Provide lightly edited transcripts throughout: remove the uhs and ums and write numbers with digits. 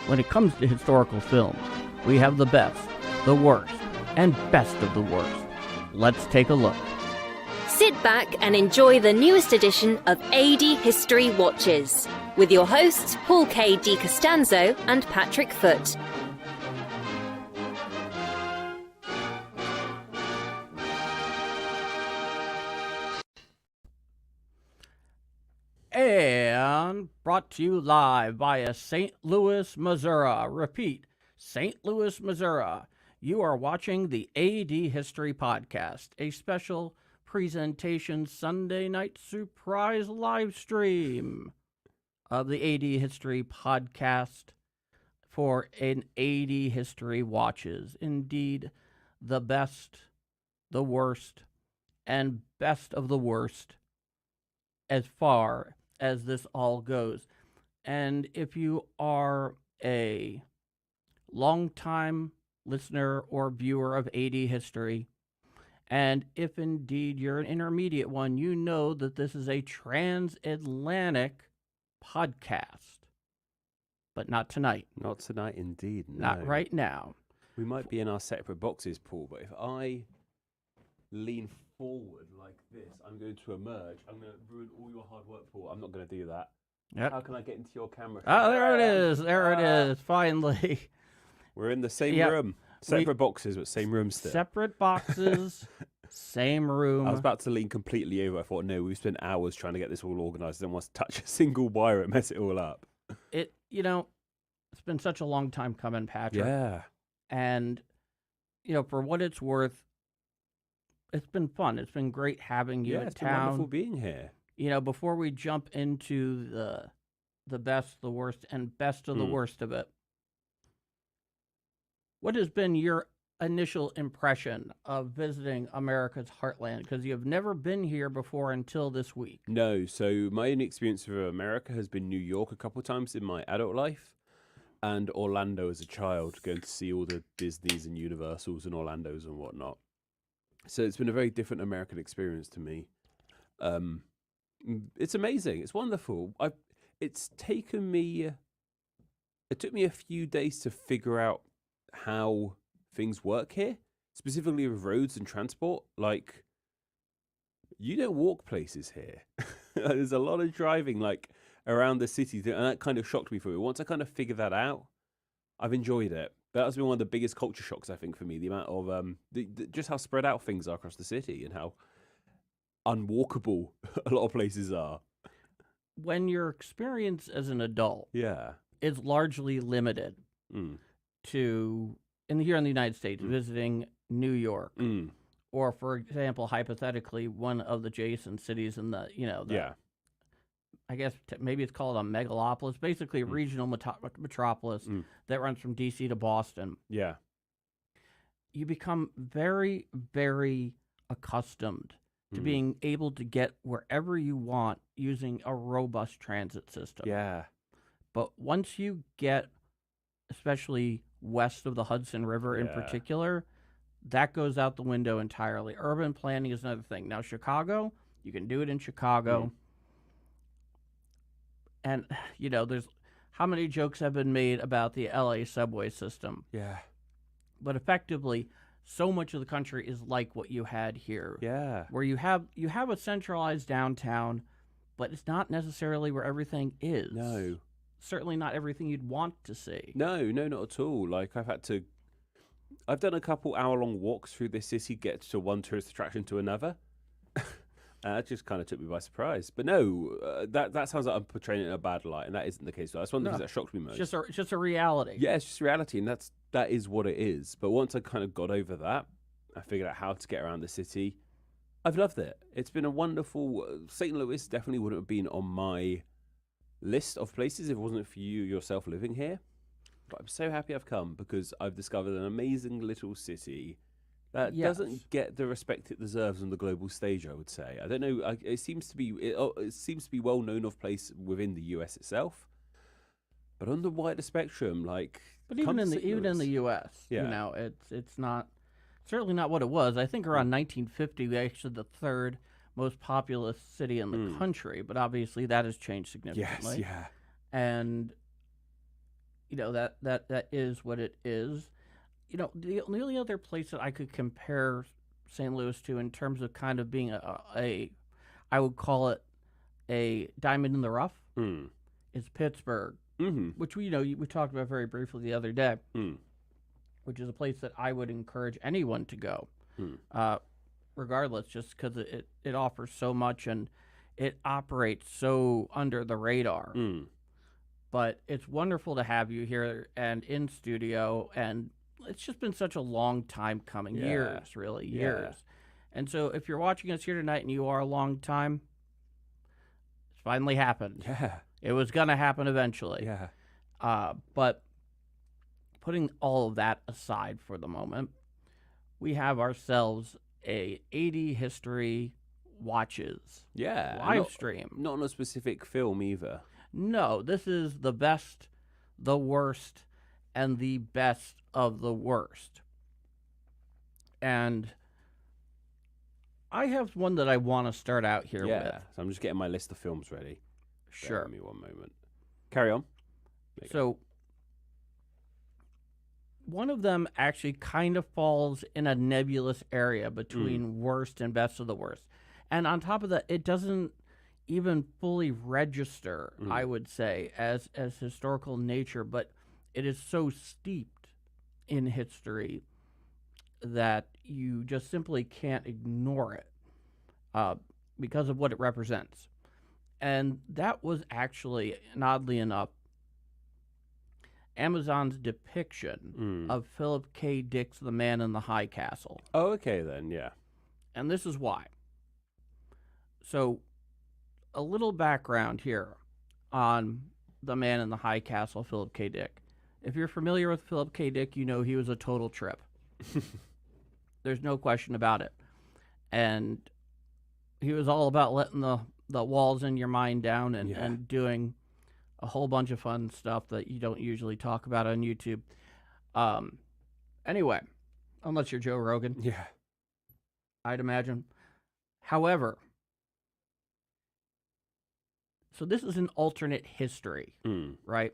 When it comes to historical films, we have the best, the worst, and best of the worst. Let's take a look. Sit back and enjoy the newest edition of AD History Watches with your hosts Paul K. DiCostanzo and Patrick Foote. And brought to you live via St. Louis, Missouri. Repeat, St. Louis, Missouri. You are watching the AD History Podcast, a special presentation Sunday night surprise live stream of the AD History Podcast for an AD History Watches. Indeed, the best, the worst, and best of the worst as far as this all goes. And if you are a longtime listener or viewer of AD History, and if indeed you're an intermediate one, you know that this is a transatlantic podcast. But not tonight. Not tonight, indeed. No. Not right now. We might be in our separate boxes, Paul, but if I lean forward like this, I'm going to emerge. I'm going to ruin all your hard work, Paul. I'm not going to do that. Yep. How can I get into your camera? Oh, there it is. There it is. Finally. We're in the same Yep. room. Separate boxes, but same room still. Separate boxes, same room. I was about to lean completely over. I thought, no, we've spent hours trying to get this all organised. I don't want to touch a single wire and mess it all up. It's been such a long time coming, Patrick. Yeah. And, for what it's worth, it's been fun. It's been great having you Yeah, in it's been town. wonderful being here. Before we jump into the best, the worst, and best of the worst of it, what has been your initial impression of visiting America's heartland? Because you have never been here before until this week. No, so my only experience of America has been New York a couple of times in my adult life, and Orlando as a child, going to see all the Disneys and Universals and Orlandos and whatnot. So it's been a very different American experience to me. It's amazing. It's wonderful. It took me a few days to figure out how things work here, specifically with roads and transport. Like, you don't walk places here. There's a lot of driving, around the city, and that kind of shocked me for me. Once I kind of figured that out, I've enjoyed it. That has been one of the biggest culture shocks, I think, for me. The amount of just how spread out things are across the city and how unwalkable a lot of places are. When your experience as an adult is largely limited to, here in the United States, visiting New York, or, for example, hypothetically, one of the adjacent cities in the, I guess maybe it's called a megalopolis, basically a regional metropolis that runs from D.C. to Boston. Yeah. You become very, very accustomed to being able to get wherever you want using a robust transit system. Yeah. But once you get, especially west of the Hudson River in particular, that goes out the window entirely. Urban planning is another thing. Now, Chicago, you can do it in Chicago. And, there's how many jokes have been made about the LA subway system. Yeah. But effectively, so much of the country is like what you had here. Yeah. Where you have a centralized downtown, but it's not necessarily where everything is. No. Certainly not everything you'd want to see. No, not at all. I've done a couple hour-long walks through this city, get to one tourist attraction to another. That just kind of took me by surprise. But no, that sounds like I'm portraying it in a bad light, and that isn't the case. That's one of the things that shocked me most. It's just a reality. Yeah, it's just reality, and that is what it is. But once I kind of got over that, I figured out how to get around the city. I've loved it. It's been a wonderful... St. Louis definitely wouldn't have been on my list of places if it wasn't for you yourself living here. But I'm so happy I've come because I've discovered an amazing little city that doesn't get the respect it deserves on the global stage, I would say. I don't know. It seems to be well known of place within the US itself, but on the wider spectrum, But even in the U.S., it's not certainly not what it was. I think around 1950, we actually the third most populous city in the country, but obviously that has changed significantly. Yes, yeah. And that is what it is. The only other place that I could compare St. Louis to in terms of kind of being I would call it a diamond in the rough, Mm. is Pittsburgh, Mm-hmm. which we talked about very briefly the other day, Mm. which is a place that I would encourage anyone to go, Mm. regardless, just because it offers so much and it operates so under the radar. Mm. But it's wonderful to have you here and in studio, and it's just been such a long time coming, Yeah. years, really, Yeah. years. And so if you're watching us here tonight and you are a long time, it's finally happened. Yeah. It was going to happen eventually. Yeah. But putting all of that aside for the moment, we have ourselves a 80 History Watches Yeah. live stream. Not on a specific film either. No, this is the best, the worst, and the best of the worst. And I have one that I want to start out here Yeah. with. So I'm just getting my list of films ready. Bear Sure. with me one moment. Carry on. There you go. So one of them actually kind of falls in a nebulous area between worst and best of the worst. And on top of that, it doesn't even fully register, I would say, as historical nature, but it is so steeped in history that you just simply can't ignore it because of what it represents. And that was actually, and oddly enough, Amazon's depiction of Philip K. Dick's The Man in the High Castle. Oh, okay then. Yeah. And this is why. So, a little background here on The Man in the High Castle, Philip K. Dick. If you're familiar with Philip K. Dick, you know he was a total trip. There's no question about it. And he was all about letting the walls in your mind down and doing a whole bunch of fun stuff that you don't usually talk about on YouTube. Anyway, unless you're Joe Rogan, Yeah. I'd imagine. However, so this is an alternate history, right?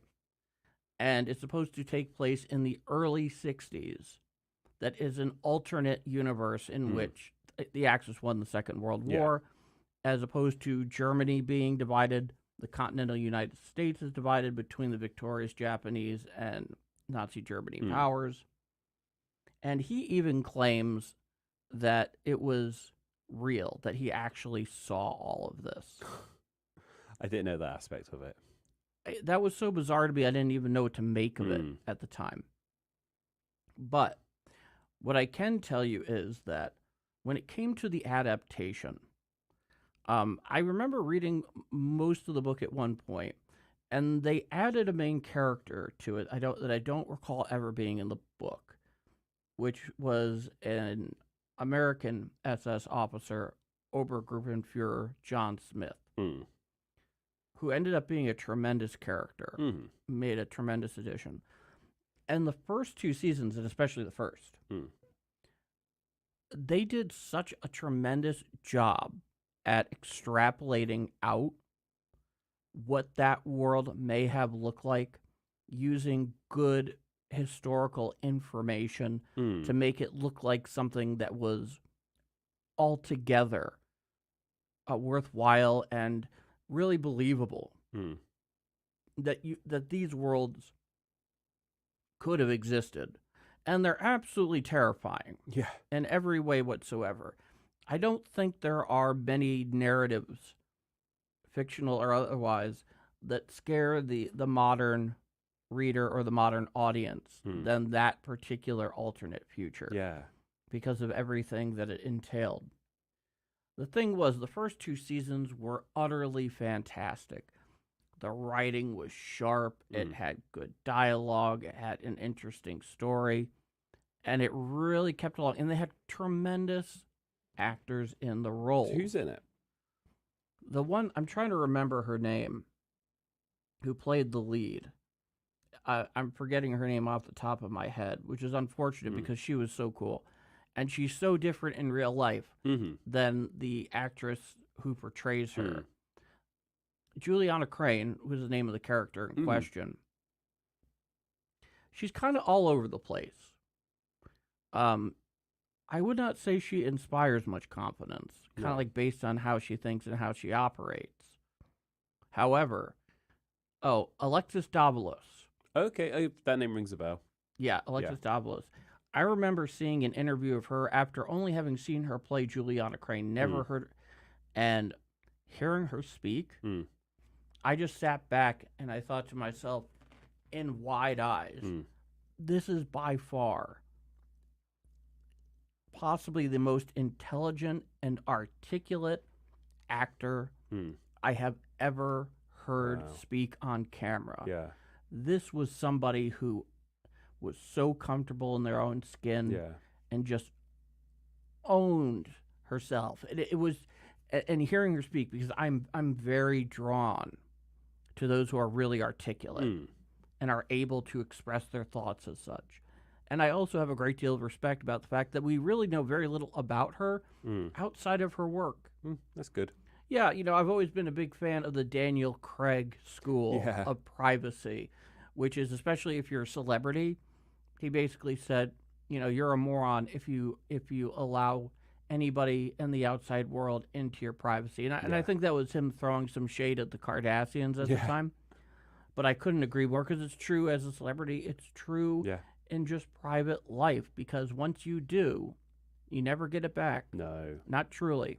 And it's supposed to take place in the early 60s. That is an alternate universe in which the Axis won the Second World War, as opposed to Germany being divided. The continental United States is divided between the victorious Japanese and Nazi Germany powers. And he even claims that it was real, that he actually saw all of this. I didn't know that aspect of it. That was so bizarre to me, I didn't even know what to make of it at the time. But what I can tell you is that when it came to the adaptation, I remember reading most of the book at one point, and they added a main character to it that I don't recall ever being in the book, which was an American SS officer, Obergruppenführer John Smith, who ended up being a tremendous character, made a tremendous addition. And the first two seasons, and especially the first, they did such a tremendous job at extrapolating out what that world may have looked like using good historical information to make it look like something that was altogether worthwhile and really believable. That these worlds could have existed. And they're absolutely terrifying. Yeah. In every way whatsoever. I don't think there are many narratives, fictional or otherwise, that scare the modern reader or the modern audience than that particular alternate future. Yeah. Because of everything that it entailed. The thing was, the first two seasons were utterly fantastic. The writing was sharp. It had good dialogue. It had an interesting story. And it really kept along. And they had tremendous actors in the role. Who's in it? The one, I'm trying to remember her name, who played the lead. I'm forgetting her name off the top of my head, which is unfortunate because she was so cool. And she's so different in real life than the actress who portrays her. Juliana Crane was the name of the character in question. she's kind of all over the place. I would not say she inspires much confidence, kind of No. like based on how she thinks and how she operates. However, Alexis Davalos. Okay, that name rings a bell. Yeah, Alexis Davalos. I remember seeing an interview of her after only having seen her play Juliana Crane, never heard, and hearing her speak. Mm. I just sat back and I thought to myself, in wide eyes, this is by far possibly the most intelligent and articulate actor I have ever heard speak on camera. Yeah. This was somebody who was so comfortable in their own skin Yeah. and just owned herself. It was, and hearing her speak, because I'm very drawn to those who are really articulate and are able to express their thoughts as such. And I also have a great deal of respect about the fact that we really know very little about her outside of her work. That's good. Yeah, I've always been a big fan of the Daniel Craig school of privacy, which is, especially if you're a celebrity, he basically said, you're a moron if you allow anybody in the outside world into your privacy. And I think that was him throwing some shade at the Kardashians at the time. But I couldn't agree more, because it's true as a celebrity. It's true in just private life, because once you do, you never get it back. No. Not truly.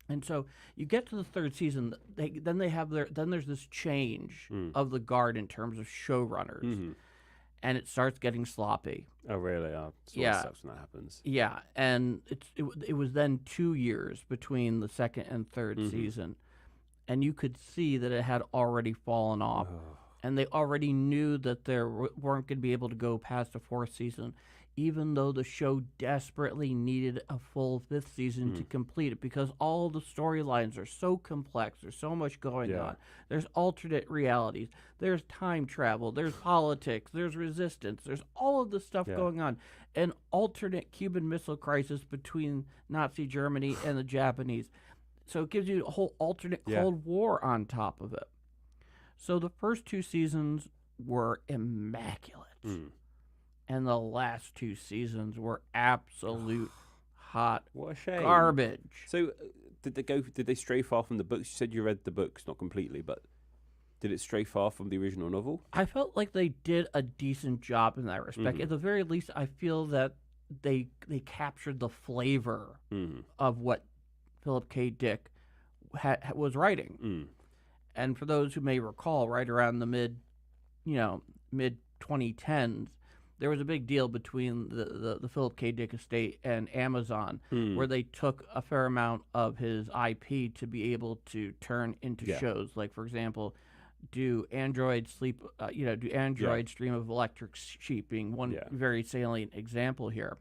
And so you get to the third season, then there's this change of the guard in terms of showrunners, and it starts getting sloppy. Oh, really? Oh, Yeah. Sucks when that happens. Yeah, and it was then 2 years between the second and third season, and you could see that it had already fallen off, and they already knew that they weren't going to be able to go past the fourth season, even though the show desperately needed a full fifth season to complete it, because all the storylines are so complex. There's so much going on. There's alternate realities. There's time travel. There's politics. There's resistance. There's all of this stuff going on. An alternate Cuban Missile Crisis between Nazi Germany and the Japanese. So it gives you a whole alternate Cold War on top of it. So the first 2 seasons were immaculate. And the last 2 seasons were absolute hot What a shame. garbage. So, did they stray far from the books? You said you read the books, not completely, but did it stray far from the original novel? I felt like they did a decent job in that respect. At the very least, I feel that they captured the flavor of what Philip K. Dick was writing. And for those who may recall, right around the mid 2010s, there was a big deal between the Philip K. Dick estate and Amazon, where they took a fair amount of his IP to be able to turn into shows. Like, for example, do Android Stream of Electric Sheep being one very salient example here.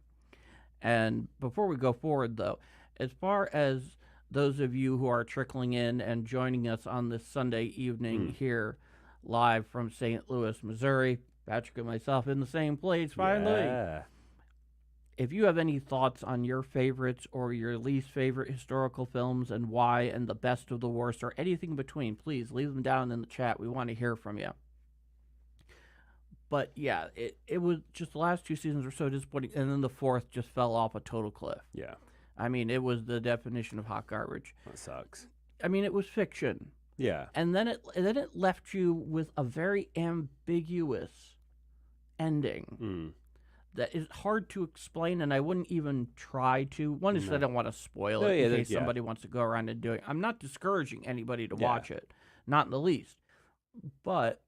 And before we go forward, though, as far as those of you who are trickling in and joining us on this Sunday evening here live from St. Louis, Missouri, Patrick and myself in the same place, finally. Yeah. If you have any thoughts on your favorites or your least favorite historical films and why, and the best of the worst, or anything between, please leave them down in the chat. We want to hear from you. But yeah, it was just the last 2 seasons were so disappointing, and then the fourth just fell off a total cliff. Yeah. I mean, it was the definition of hot garbage. That sucks. I mean, it was fiction. Yeah. And then it left you with a very ambiguous ending that is hard to explain, and I wouldn't even try to. One is I don't want to spoil it in case somebody wants to go around and do it. I'm not discouraging anybody to watch it, not in the least. But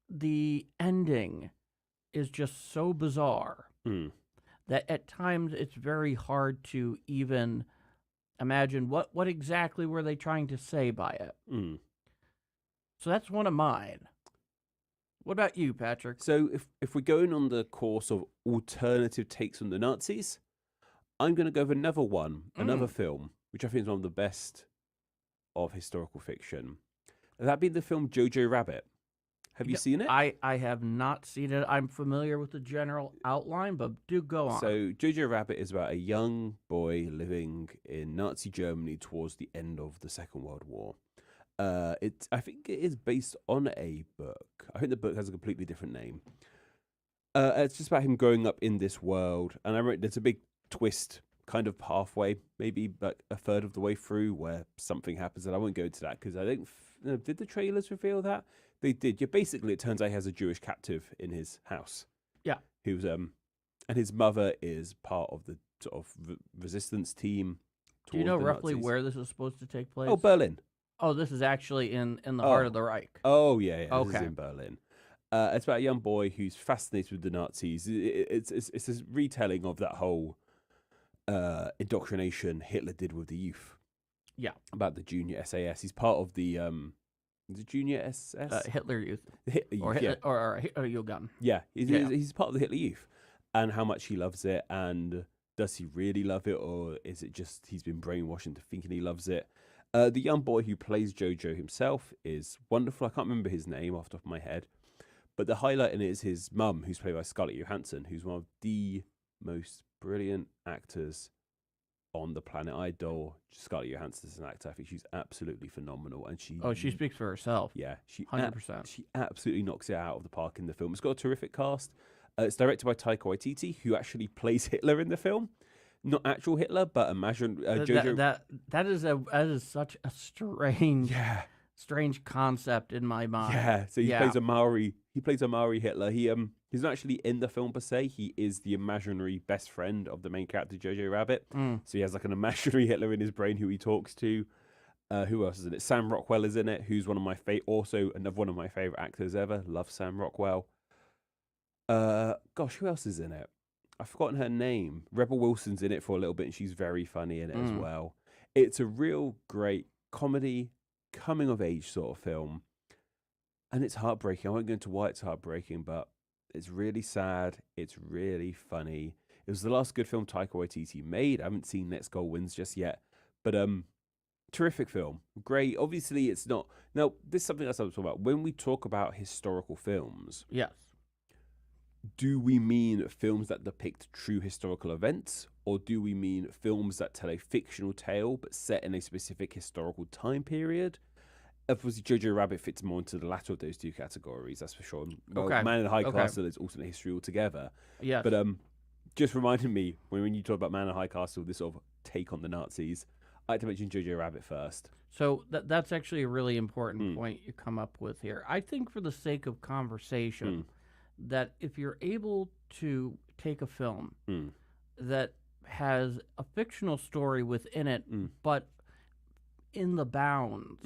the ending is just so bizarre that at times it's very hard to even imagine what exactly were they trying to say by it. So that's one of mine. What about you, Patrick? So if we're going on the course of alternative takes on the Nazis, I'm going to go with another film, which I think is one of the best of historical fiction. That being the film Jojo Rabbit. Have you seen it? I have not seen it. I'm familiar with the general outline, but do go on. So Jojo Rabbit is about a young boy living in Nazi Germany towards the end of the Second World War. I think it is based on a book. I think the book has a completely different name. It's just about him growing up in this world, and I remember there's a big twist, kind of halfway, maybe like a third of the way through, where something happens, and I won't go into that because I don't. Did the trailers reveal that? They did. Yeah, basically, it turns out he has a Jewish captive in his house. Yeah. Who's and his mother is part of the sort of resistance team. Do you know towards the roughly Nazis. where this is supposed to take place? Oh, Berlin. Oh, this is actually in the heart Oh. of the Reich. Oh yeah, yeah. This is Okay. in Berlin. It's about a young boy who's fascinated with the Nazis. It's a retelling of that whole indoctrination Hitler did with the youth. Yeah. About the junior SAS. He's part of the junior SS. Hitler Youth The Hitler or Youth, Hitler or Hitler Jugend. yeah. Yeah. He's part of the Hitler Youth, and how much he loves it, and does he really love it, or is it just he's been brainwashed into thinking he loves it? The young boy who plays Jojo himself is wonderful. I can't remember his name off the top of my head, but the highlight in it is his mum, who's played by Scarlett Johansson, who's one of the most brilliant actors on the planet. I adore Scarlett Johansson as an actor. I think she's absolutely phenomenal, and she She speaks for herself. yeah, she 100%. she absolutely knocks it out of the park in the film. It's got a terrific cast. It's directed by Taika Waititi, who actually plays Hitler in the film. Not actual Hitler, but imagine Jojo. That is such a strange yeah, strange concept in my mind. yeah. So he Yeah. plays a Maori. He plays a Maori Hitler. He's not actually in the film per se. He is the imaginary best friend of the main character Jojo Rabbit. Mm. So he has like an imaginary Hitler in his brain who he talks to. Who else is in it? Sam Rockwell is in it, who's one of my also another one of my favorite actors ever. Love Sam Rockwell. Gosh, who else is in it? I've forgotten her name. Rebel Wilson's in it for a little bit, and she's very funny in it as well. It's a real great comedy, coming of age sort of film, and it's heartbreaking. I won't go into why it's heartbreaking, but it's really sad. It's really funny. It was the last good film Taika Waititi made. I haven't seen Next Goal Wins just yet, but terrific film. Great. Obviously, it's not. Now, this is something else I'm talking about. When we talk about historical films, Yes. do we mean films that depict true historical events, or do we mean films that tell a fictional tale but set in a specific historical time period? Obviously, Jojo Rabbit fits more into the latter of those two categories, that's for sure. Well, Okay. Man in the High Okay. Castle is alternate history altogether. Yes. But just reminded me, when you talk about Man in the High Castle, this sort of take on the Nazis, I like to mention Jojo Rabbit first. So that's actually a really important point you come up with here. I think for the sake of conversation, that if you're able to take a film that has a fictional story within it, but in the bounds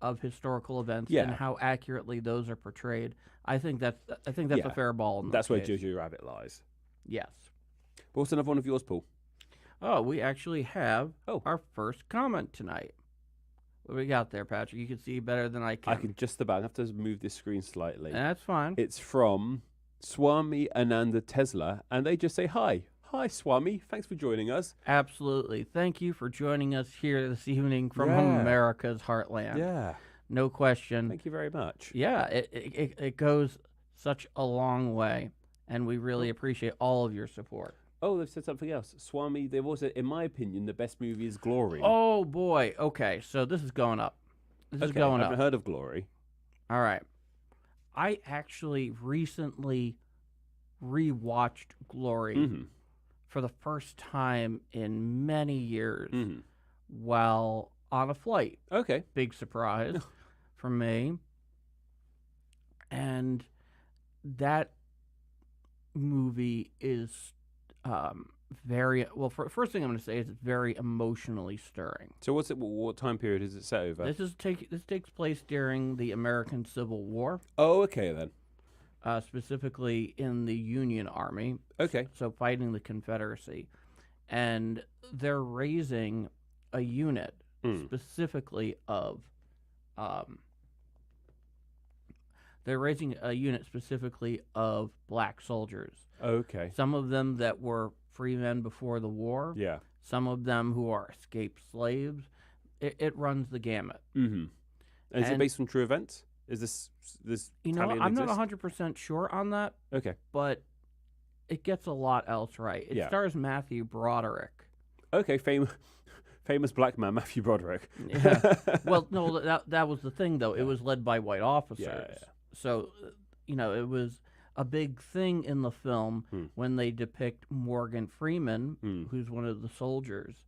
of historical events Yeah. and how accurately those are portrayed, I think that's Yeah. a fair ball. In That's this where case. Jojo Rabbit lies. Yes. But what's another one of yours, Paul? Oh, we actually have Oh. our first comment tonight. What do we got there, Patrick? You can see better than I can. I can just about have to move this screen slightly. That's fine. It's from Swami Ananda Tesla, and they just say hi. Hi, Swami. Thanks for joining us. Absolutely. Thank you for joining us here this evening from Yeah. America's heartland. Yeah. No question. Thank you very much. Yeah, it goes such a long way, and we really appreciate all of your support. Oh, they've said something else. Swami, there was, in my opinion, the best movie is Glory. Oh, boy. Okay, so this is going up. This is okay, going I up. haven't heard of Glory. All right. I actually recently rewatched Glory Mm-hmm. for the first time in many years Mm-hmm. while on a flight. Okay. Big surprise for me. And that movie is very well. First thing I'm going to say is it's very emotionally stirring. So what's it? What time period is it set over? This takes place during the American Civil War, Oh, okay then. specifically in the Union Army. Okay. So fighting the Confederacy, and they're raising a unit specifically of black soldiers. Okay. Some of them that were free men before the war. Yeah. Some of them who are escaped slaves. It runs the gamut. Mm-hmm. And is it And- based on true events? Is this? You know, Italian I'm not exist? 100% sure on that, Okay. but it gets a lot else right. It Yeah. stars Matthew Broderick. Okay. Famous black man Matthew Broderick. Yeah. Well, no, that was the thing, though. It was led by white officers. Yeah. So, it was a big thing in the film Hmm. when they depict Morgan Freeman, Hmm. who's one of the soldiers,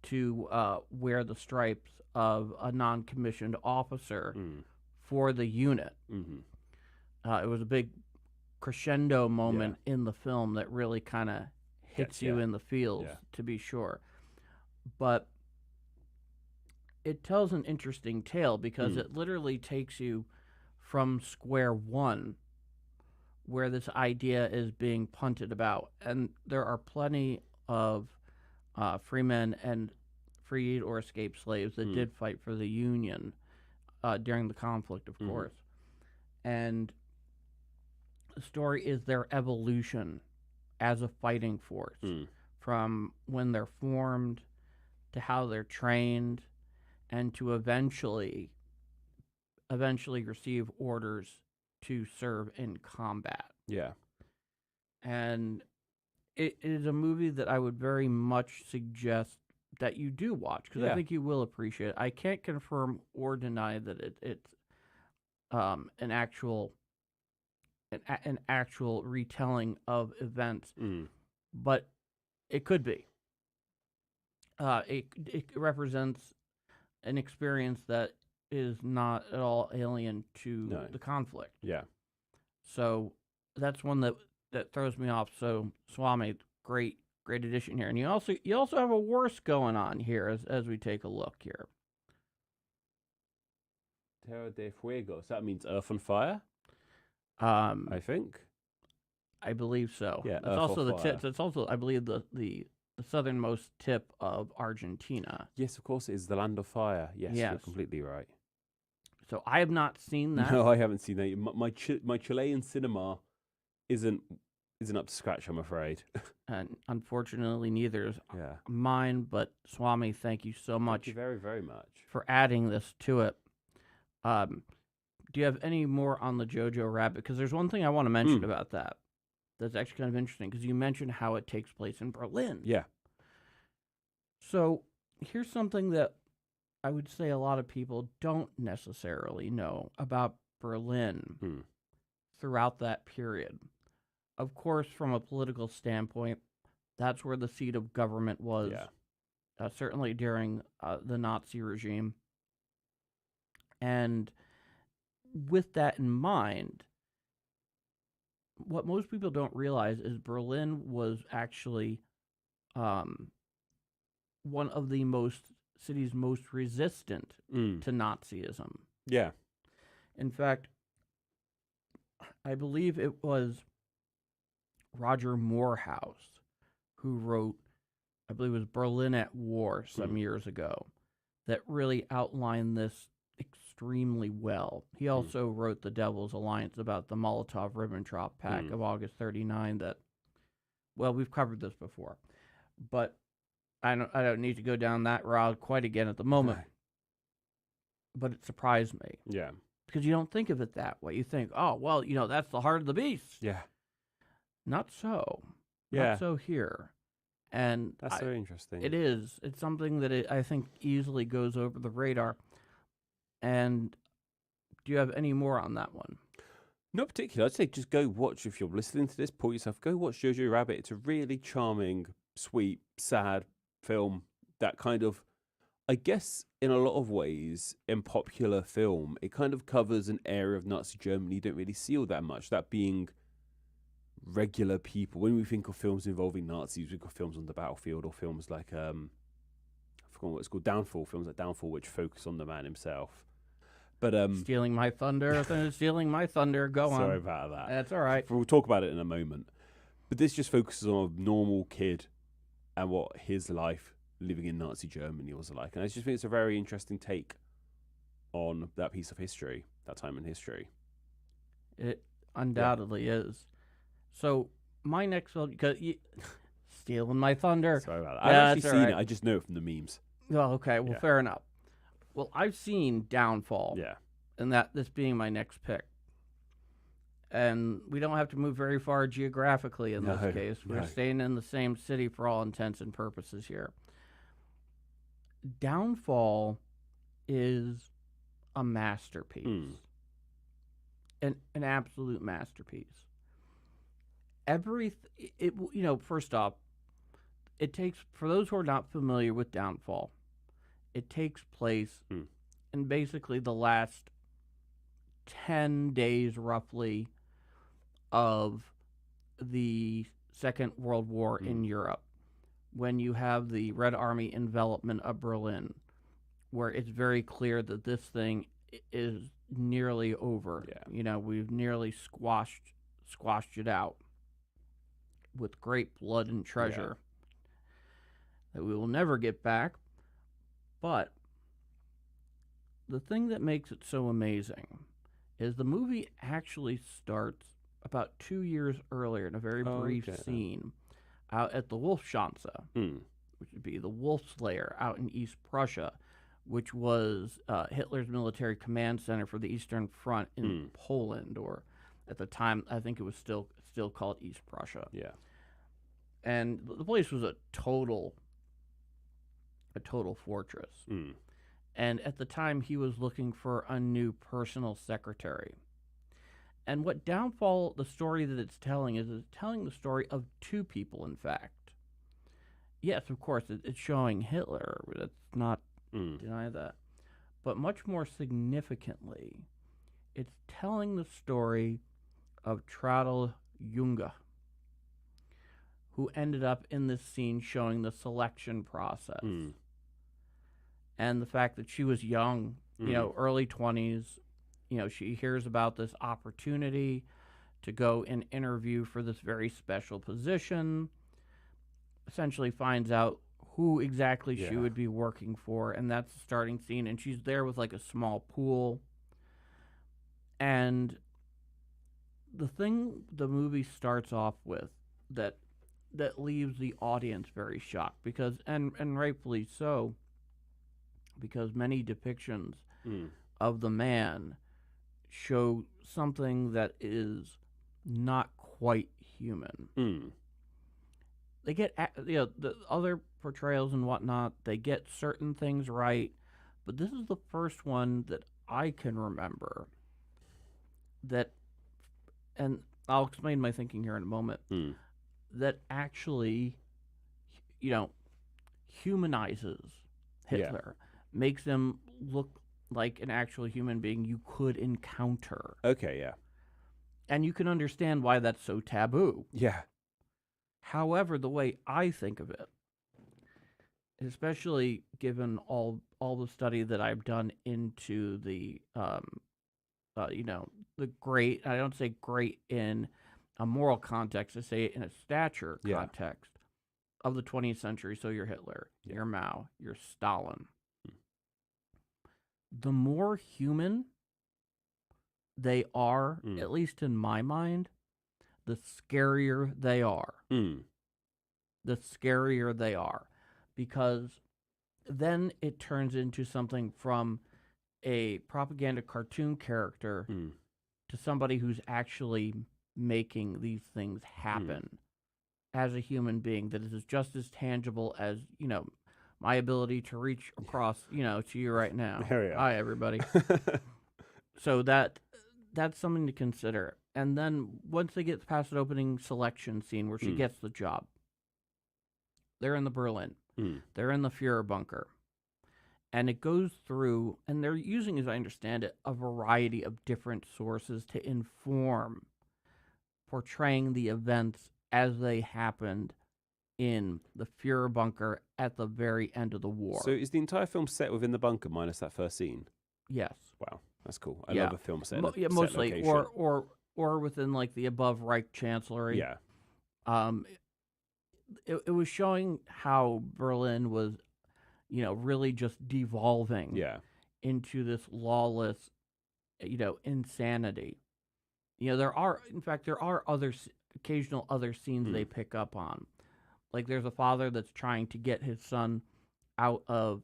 to wear the stripes of a non-commissioned officer Hmm. for the unit. Hmm. It was a big crescendo moment in the film that really kind of hits you in the feels, to be sure. But it tells an interesting tale because it literally takes you from square one, where this idea is being punted about. And there are plenty of freemen and freed or escaped slaves that did fight for the Union during the conflict, of course. And the story is their evolution as a fighting force, from when they're formed to how they're trained, and to eventually receive orders to serve in combat. Yeah. And it is a movie that I would very much suggest that you do watch, because I think you will appreciate it. I can't confirm or deny that it's an actual retelling of events, but it could be. It represents an experience that is not at all alien to the conflict. Yeah. So that's one that throws me off. So Swami, great addition here, and you also have a worse going on here as we take a look here. Terra de Fuego. So that means Earth on Fire. I think. I believe so. Yeah, It's Earth also on the Fire. tip. It's also, I believe, the southernmost tip of Argentina. Yes, of course, it is the Land of Fire. Yes, you're Yes. completely right. So I have not seen that. No, I haven't seen that. My Chilean cinema isn't up to scratch, I'm afraid. And unfortunately, neither is Yeah. mine. But Swami, thank you so much Thank you very, very much. for adding this to it. Do you have any more on the Jojo Rabbit? Because there's one thing I want to mention about that that's actually kind of interesting, because you mentioned how it takes place in Berlin. Yeah. So here's something that I would say a lot of people don't necessarily know about Berlin throughout that period. Of course, from a political standpoint, that's where the seat of government was, certainly during the Nazi regime. And with that in mind, what most people don't realize is Berlin was actually one of the cities most resistant to Nazism. Yeah. In fact, I believe it was Roger Morehouse who wrote, I believe it was Berlin at War some years ago, that really outlined this extremely well. He also wrote The Devil's Alliance about the Molotov-Ribbentrop Pact of August 39 that, well, we've covered this before. But I don't need to go down that route quite again at the moment. But it surprised me. Yeah. Because you don't think of it that way. You think, oh, well, that's the heart of the beast. Yeah. Not so. Yeah. Not so here. And That's very interesting. It is. It's something that I think easily goes over the radar. And do you have any more on that one? Not particularly. I'd say just go watch, if you're listening to this, pull yourself, go watch Jojo Rabbit. It's a really charming, sweet, sad film that kind of, I guess, in a lot of ways, in popular film, it kind of covers an area of Nazi Germany you don't really see all that much, that being regular people. When we think of films involving Nazis, we think of films on the battlefield, or films like, I forgot what it's called, Downfall, films like Downfall, which focus on the man himself. But Stealing My Thunder, Stealing My Thunder, go on. Sorry about that. That's all right. We'll talk about it in a moment. But this just focuses on a normal kid and what his life living in Nazi Germany was like. And I just think it's a very interesting take on that piece of history, that time in history. It undoubtedly is. So my next film, because Stealing My Thunder. Sorry about that. Yeah, I've actually seen it. I just know it from the memes. Oh, okay. Well, fair enough. Well, I've seen Downfall. Yeah. And this being my next pick. And we don't have to move very far geographically in this case. We're staying in the same city for all intents and purposes here. Downfall is a masterpiece. An absolute masterpiece. First off, it takes, for those who are not familiar with Downfall, it takes place in basically the last 10 days, roughly, of the Second World War in Europe, when you have the Red Army envelopment of Berlin, where it's very clear that this thing is nearly over. Yeah. We've nearly squashed it out with great blood and treasure that we will never get back. But the thing that makes it so amazing is the movie actually starts about 2 years earlier in a very brief scene out at the Wolfschanze, which would be the Wolf's Lair out in East Prussia, which was Hitler's military command center for the Eastern Front in Poland, or at the time, I think it was still called East Prussia. Yeah. And the place was a total fortress. And at the time, he was looking for a new personal secretary. And what Downfall, the story that it's telling, is it's telling the story of two people, in fact. Yes, of course, it's showing Hitler. Let's not deny that. But much more significantly, it's telling the story of Traudl Junge, who ended up in this scene showing the selection process. And the fact that she was young, early 20s, she hears about this opportunity to go and interview for this very special position, essentially finds out who exactly she would be working for, and that's the starting scene, and she's there with like a small pool. And the thing the movie starts off with that leaves the audience very shocked, because and rightfully so, because many depictions of the man show something that is not quite human. They get, the other portrayals and whatnot, they get certain things right, but this is the first one that I can remember that, and I'll explain my thinking here in a moment, that actually, humanizes Hitler, makes him look like an actual human being you could encounter. Okay, yeah. And you can understand why that's so taboo. Yeah. However, the way I think of it, especially given all the study that I've done into the, the great, I don't say great in a moral context, I say it in a stature context of the 20th century. So your Hitler, your Mao, your Stalin. The more human they are, at least in my mind, the scarier they are. The scarier they are. Because then it turns into something from a propaganda cartoon character to somebody who's actually making these things happen as a human being, that is just as tangible as, my ability to reach across, to you right now. Hi, everybody. So that's something to consider. And then once they get past the opening selection scene where she gets the job, they're in the Berlin. They're in the Fuhrer bunker. And it goes through, and they're using, as I understand it, a variety of different sources to inform portraying the events as they happened in the Fuhrer bunker at the very end of the war. So is the entire film set within the bunker minus that first scene? Yes. Wow, that's cool. I love a film set in a set mostly, location. or within like the above Reich Chancellery. Yeah. It was showing how Berlin was, really just devolving into this lawless, insanity. There are occasional other scenes they pick up on. Like there's a father that's trying to get his son out of,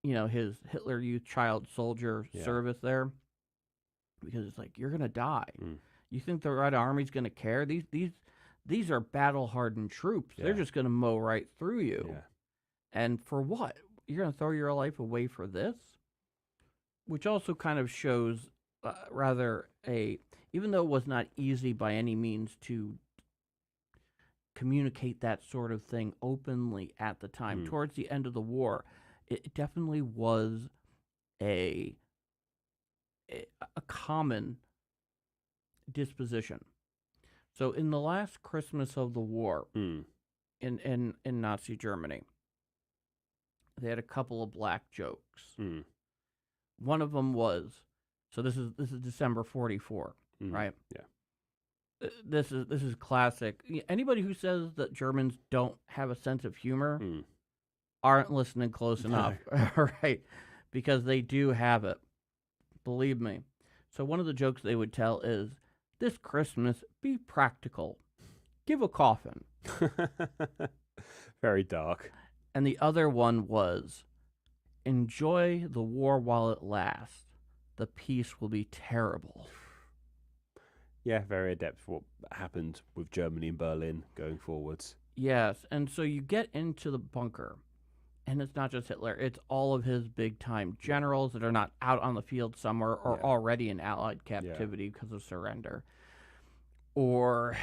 his Hitler Youth Child Soldier service there, because it's like, you're gonna die. You think the Red Army's gonna care? These are battle-hardened troops. They're just gonna mow right through you. Yeah. And for what? You're gonna throw your life away for this? Which also kind of shows even though it was not easy by any means to communicate that sort of thing openly at the time. Towards the end of the war, it definitely was a common disposition. So in the last Christmas of the war in Nazi Germany, they had a couple of black jokes. One of them was, so this is December 44, right? Yeah. This is classic. Anybody who says that Germans don't have a sense of humor aren't listening close enough, right? Because they do have it. Believe me. So one of the jokes they would tell is, "This Christmas, be practical. Give a coffin." Very dark. And the other one was, "Enjoy the war while it lasts. The peace will be terrible." Yeah, very adept for what happened with Germany and Berlin going forwards. Yes, and so you get into the bunker, and it's not just Hitler, it's all of his big-time generals that are not out on the field somewhere or already in Allied captivity because of surrender. Or,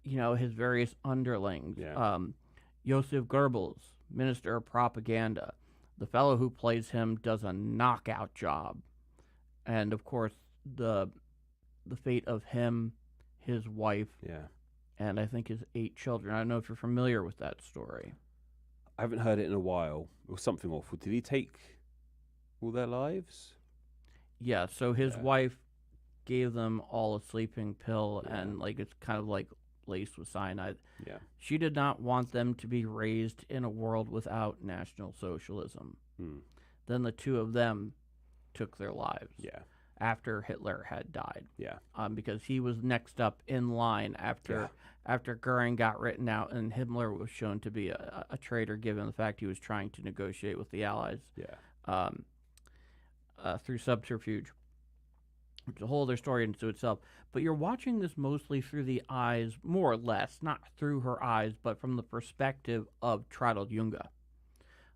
his various underlings. Joseph Goebbels, Minister of Propaganda. The fellow who plays him does a knockout job. And, of course, the fate of him, his wife, and I think his 8 children. I don't know if you're familiar with that story. I haven't heard it in a while. It was something awful. Did he take all their lives? Yeah, so his wife gave them all a sleeping pill, and it's kind of like laced with cyanide. Yeah. She did not want them to be raised in a world without National Socialism. Then the 2 of them took their lives. Yeah. After Hitler had died. Yeah. Because he was next up in line after Goering got written out, and Himmler was shown to be a traitor given the fact he was trying to negotiate with the Allies through subterfuge. It's a whole other story into itself. But you're watching this mostly through the eyes, more or less, not through her eyes, but from the perspective of Traudl Junge.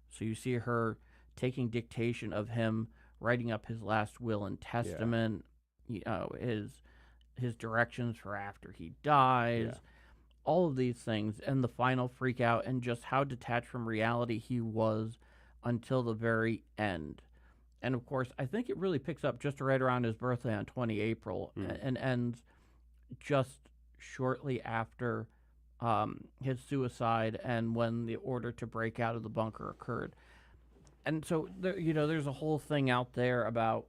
So you see her taking dictation of him writing up his last will and testament, his directions for after he dies, all of these things, and the final freak out, and just how detached from reality he was until the very end. And of course, I think it really picks up just right around his birthday on 20 April and ends just shortly after his suicide and when the order to break out of the bunker occurred. And so, there's a whole thing out there about,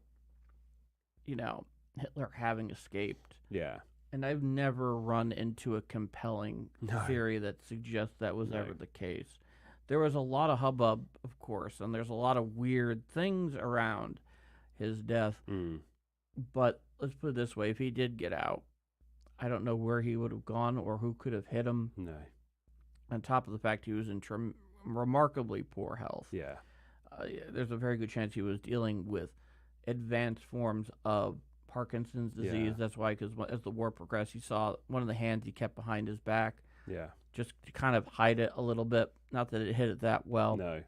Hitler having escaped. Yeah. And I've never run into a compelling theory that suggests that was ever the case. There was a lot of hubbub, of course, and there's a lot of weird things around his death. But let's put it this way. If he did get out, I don't know where he would have gone or who could have hit him. No. On top of the fact he was in remarkably poor health. Yeah. There's a very good chance he was dealing with advanced forms of Parkinson's disease. Yeah. That's why, because as the war progressed, you saw one of the hands he kept behind his back. Yeah. Just to kind of hide it a little bit. Not that it hit it that well. No.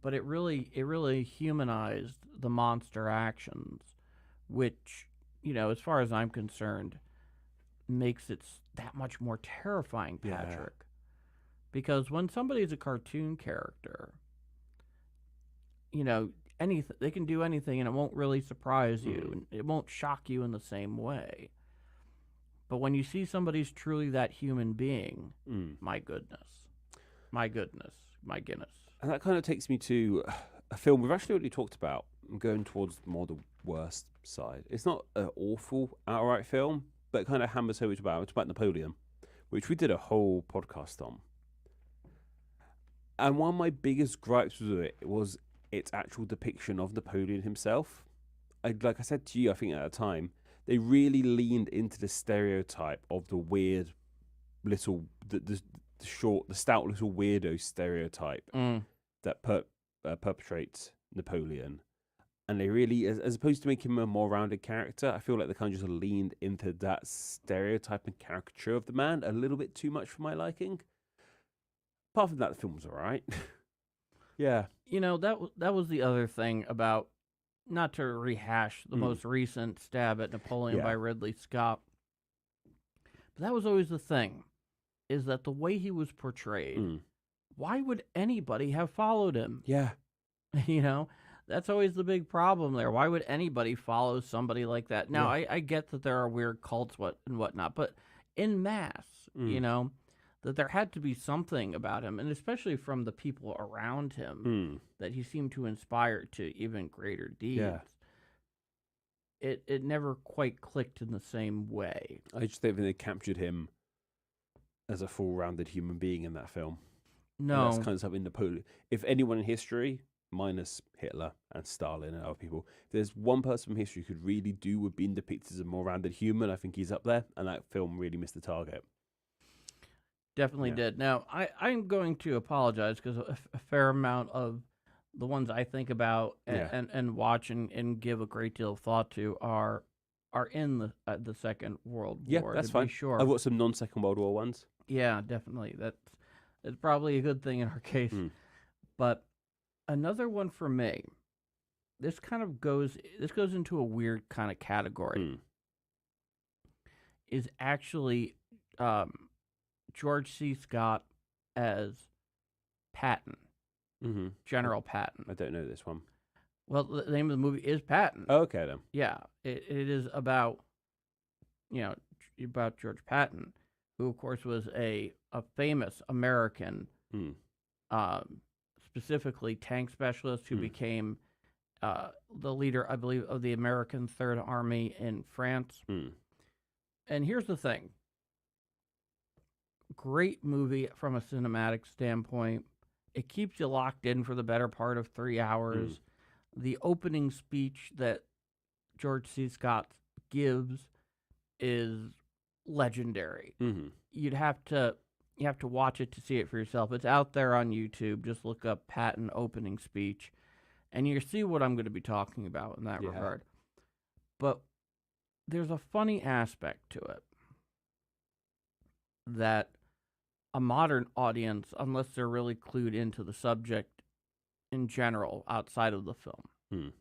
But it really humanized the monster actions, which, as far as I'm concerned, makes it that much more terrifying, Patrick. Yeah. Because when somebody's a cartoon character, anything, they can do anything and it won't really surprise you. And it won't shock you in the same way. But when you see somebody's truly that human being, my goodness. And that kind of takes me to a film we've actually already talked about. I'm going towards more the worst side. It's not an awful outright film, but it kind of hammers home. It's about Napoleon, which we did a whole podcast on. And one of my biggest gripes with it was its actual depiction of Napoleon himself. Like I said to you, I think at the time, they really leaned into the stereotype of the weird little, the stout little weirdo stereotype that perpetrates Napoleon. And they really, as opposed to making him a more rounded character, I feel like they kind of just leaned into that stereotype and caricature of the man a little bit too much for my liking. Apart from that, the film was all right. Yeah. That was the other thing about, not to rehash the most recent stab at Napoleon by Ridley Scott, but that was always the thing. is that the way he was portrayed, Mm. why would anybody have followed him? Yeah. You know, that's always the big problem there. Why would anybody follow somebody like that? Now, Yeah. I get that there are weird cults and whatnot, but in mass, you Mm. know, that there had to be something about him, and especially from the people around him, Mm. that he seemed to inspire to even greater deeds. Yeah. It never quite clicked in the same way. I just don't think they captured him as a full-rounded human being in that film. And No, that's kind of something Napoleon. If anyone in history, minus Hitler and Stalin and other people, if there's one person from history who could really do with being depicted as a more rounded human, I think he's up there. And that film really missed the target. definitely Yeah. did. Now, I'm going to apologize because a fair amount of the ones I think about Yeah. and watch and give a great deal of thought to are in the Second World Yeah, War. that's to fine. Be sure. I've got some non-Second World War ones. Yeah, definitely. It's probably a good thing in our case. Mm. But another one for me, this goes into a weird kind of category. Mm. Is actually George C. Scott as Patton, Mm-hmm. General Patton. I don't know this one. Well, the name of the movie is Patton. Okay, then. Yeah, it is about, about George Patton, who of course was a famous American, Mm. specifically tank specialist who Hmm. became the leader, I believe, of the American Third Army in France. Mm. And here's the thing. Great movie from a cinematic standpoint. It keeps you locked in for the better part of 3 hours. The opening speech that George C. Scott gives is legendary. Mm-hmm. You have to watch it to see it for yourself. It's out there on YouTube. Just look up Patton opening speech, and you see what I'm going to be talking about in that Yeah. regard. But there's a funny aspect to it that a modern audience, unless they're really clued into the subject in general outside of the film, Mm.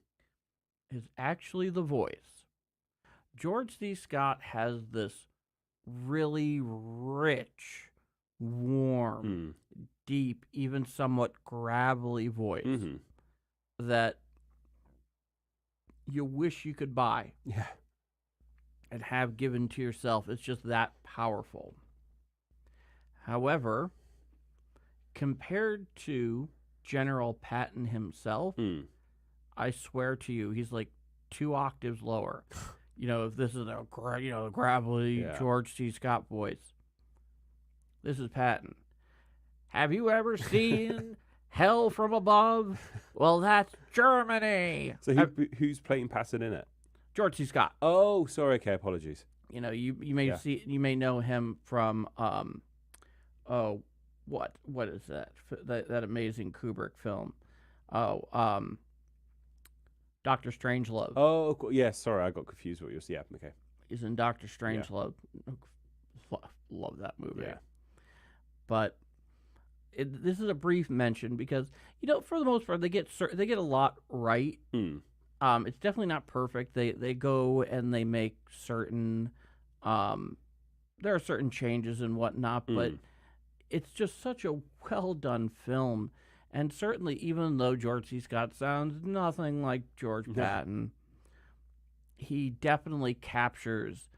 is actually the voice. George C. Scott has this really rich, warm, Mm. deep, even somewhat gravelly voice Mm-hmm. that you wish you could buy Yeah. and have given to yourself. It's just that powerful. However, compared to General Patton himself, Mm. I swear to you, he's like 2 octaves lower. If this is a gravelly Yeah. George C. Scott voice, this is Patton. Have you ever seen Hell from Above? Well, that's Germany. So who's playing Patton in it? George C. Scott. Oh, sorry. Okay, apologies. You may Yeah. you may know him from what is that that amazing Kubrick film? Dr. Strangelove. Oh, yeah. Sorry, I got confused. What you're saying? Yeah. Okay. He's in Dr. Strangelove. Love that movie. Yeah. But this is a brief mention because for the most part they get a lot right. Mm. It's definitely not perfect. They go and they make certain there are certain changes and whatnot, but it's just such a well done film. And certainly, even though George C. Scott sounds nothing like George Patton, he definitely captures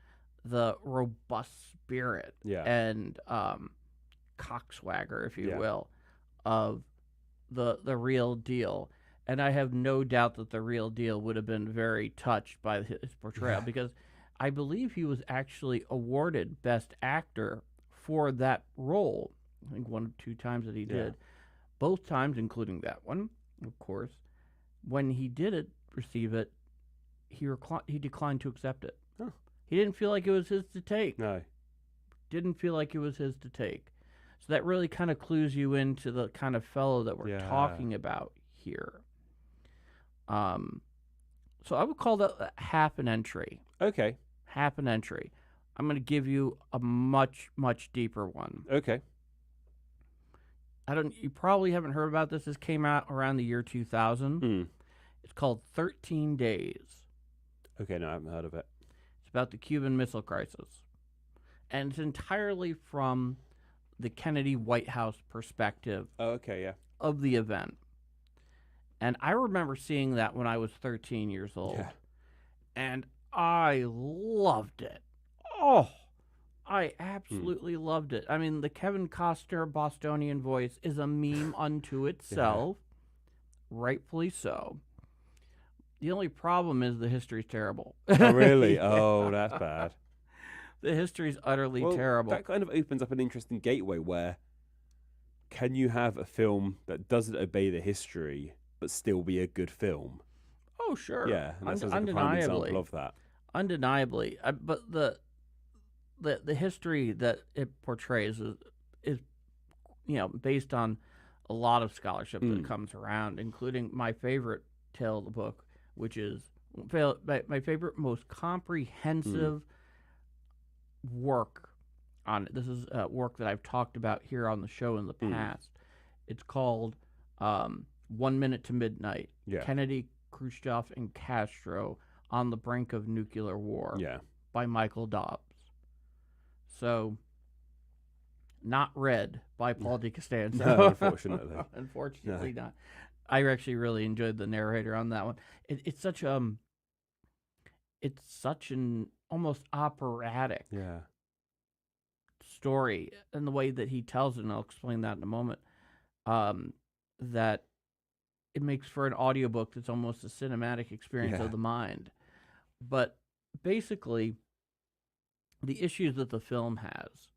the robust spirit Yeah. and cockswagger, if you Yeah. will, of the real deal. And I have no doubt that the real deal would have been very touched by his portrayal Yeah. because I believe he was actually awarded Best Actor for that role. I think 1 or 2 times that he Yeah. did. Both times, including that one, of course, when he did receive it, he declined to accept it. Huh. He didn't feel like it was his to take. No. Didn't feel like it was his to take. So that really kind of clues you into the kind of fellow that we're Yeah. talking about here. So I would call that half an entry. Okay. Half an entry. I'm going to give you a much, much deeper one. Okay. You probably haven't heard about this. This came out around the year 2000. Mm. It's called 13 Days. Okay. No, I haven't heard of it. It's about the Cuban Missile Crisis. And it's entirely from the Kennedy White House perspective Oh, okay, yeah. of the event. And I remember seeing that when I was 13 years old. Yeah. And I loved it. Oh, I absolutely loved it. I mean, the Kevin Costner Bostonian voice is a meme unto itself. Rightfully so. The only problem is the history's terrible. Oh, really? Yeah. Oh, that's bad. The history's utterly Well, terrible. that kind of opens up an interesting gateway where can you have a film that doesn't obey the history but still be a good film? Oh, sure. Yeah, and that sounds like a prime Undeniably. example of that. Undeniably. But the history that it portrays is based on a lot of scholarship that comes around, including my favorite tale of the book, which is my favorite, most comprehensive work on it. This is work that I've talked about here on the show in the past. It's called 1 Minute to Midnight. Yeah. Kennedy, Khrushchev, and Castro on the Brink of Nuclear War Yeah. by Michael Dobbs. So, not read by Paul DiCostanzo. No, unfortunately. Unfortunately not. I actually really enjoyed the narrator on that one. It's such an almost operatic story, and the way that he tells it, and I'll explain that in a moment, that it makes for an audiobook that's almost a cinematic experience of the mind. But basically, the issues that the film has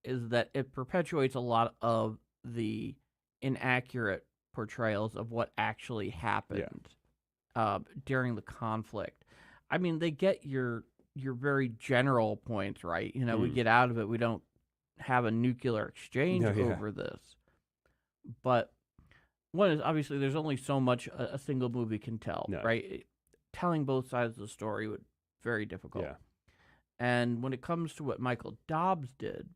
is that it perpetuates a lot of the inaccurate portrayals of what actually happened during the conflict. I mean, they get your very general points right. We get out of it. We don't have a nuclear exchange over this. But one is, obviously, there's only so much a single movie can tell, right? Telling both sides of the story would be very difficult. Yeah. And when it comes to what Michael Dobbs did,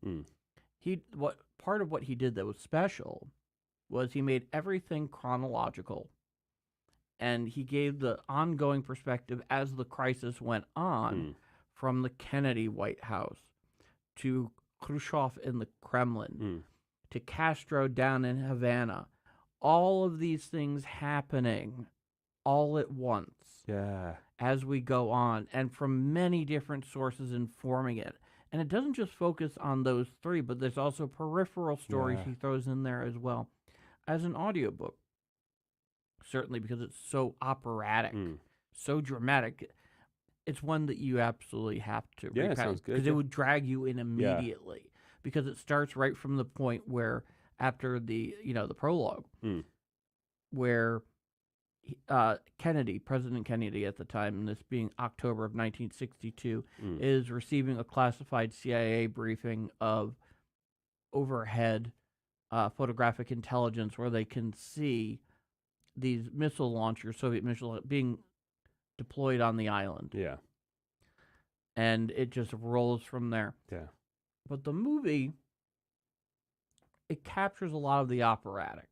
part of what he did that was special was he made everything chronological, and he gave the ongoing perspective as the crisis went on, from the Kennedy White House to Khrushchev in the Kremlin to Castro down in Havana. All of these things happening all at once as we go on, and from many different sources informing it. And it doesn't just focus on those three, but there's also peripheral stories he throws in there as well as an audiobook. Certainly, because it's so operatic, so dramatic. It's one that you absolutely have to read. Sounds good. Because it would drag you in immediately. Because it starts right from the point where, after the prologue, where President Kennedy at the time, and this being October of 1962, is receiving a classified CIA briefing of overhead photographic intelligence where they can see these missile launchers, Soviet missiles, being deployed on the island. Yeah. And it just rolls from there. Yeah. But the movie, it captures a lot of the operatic.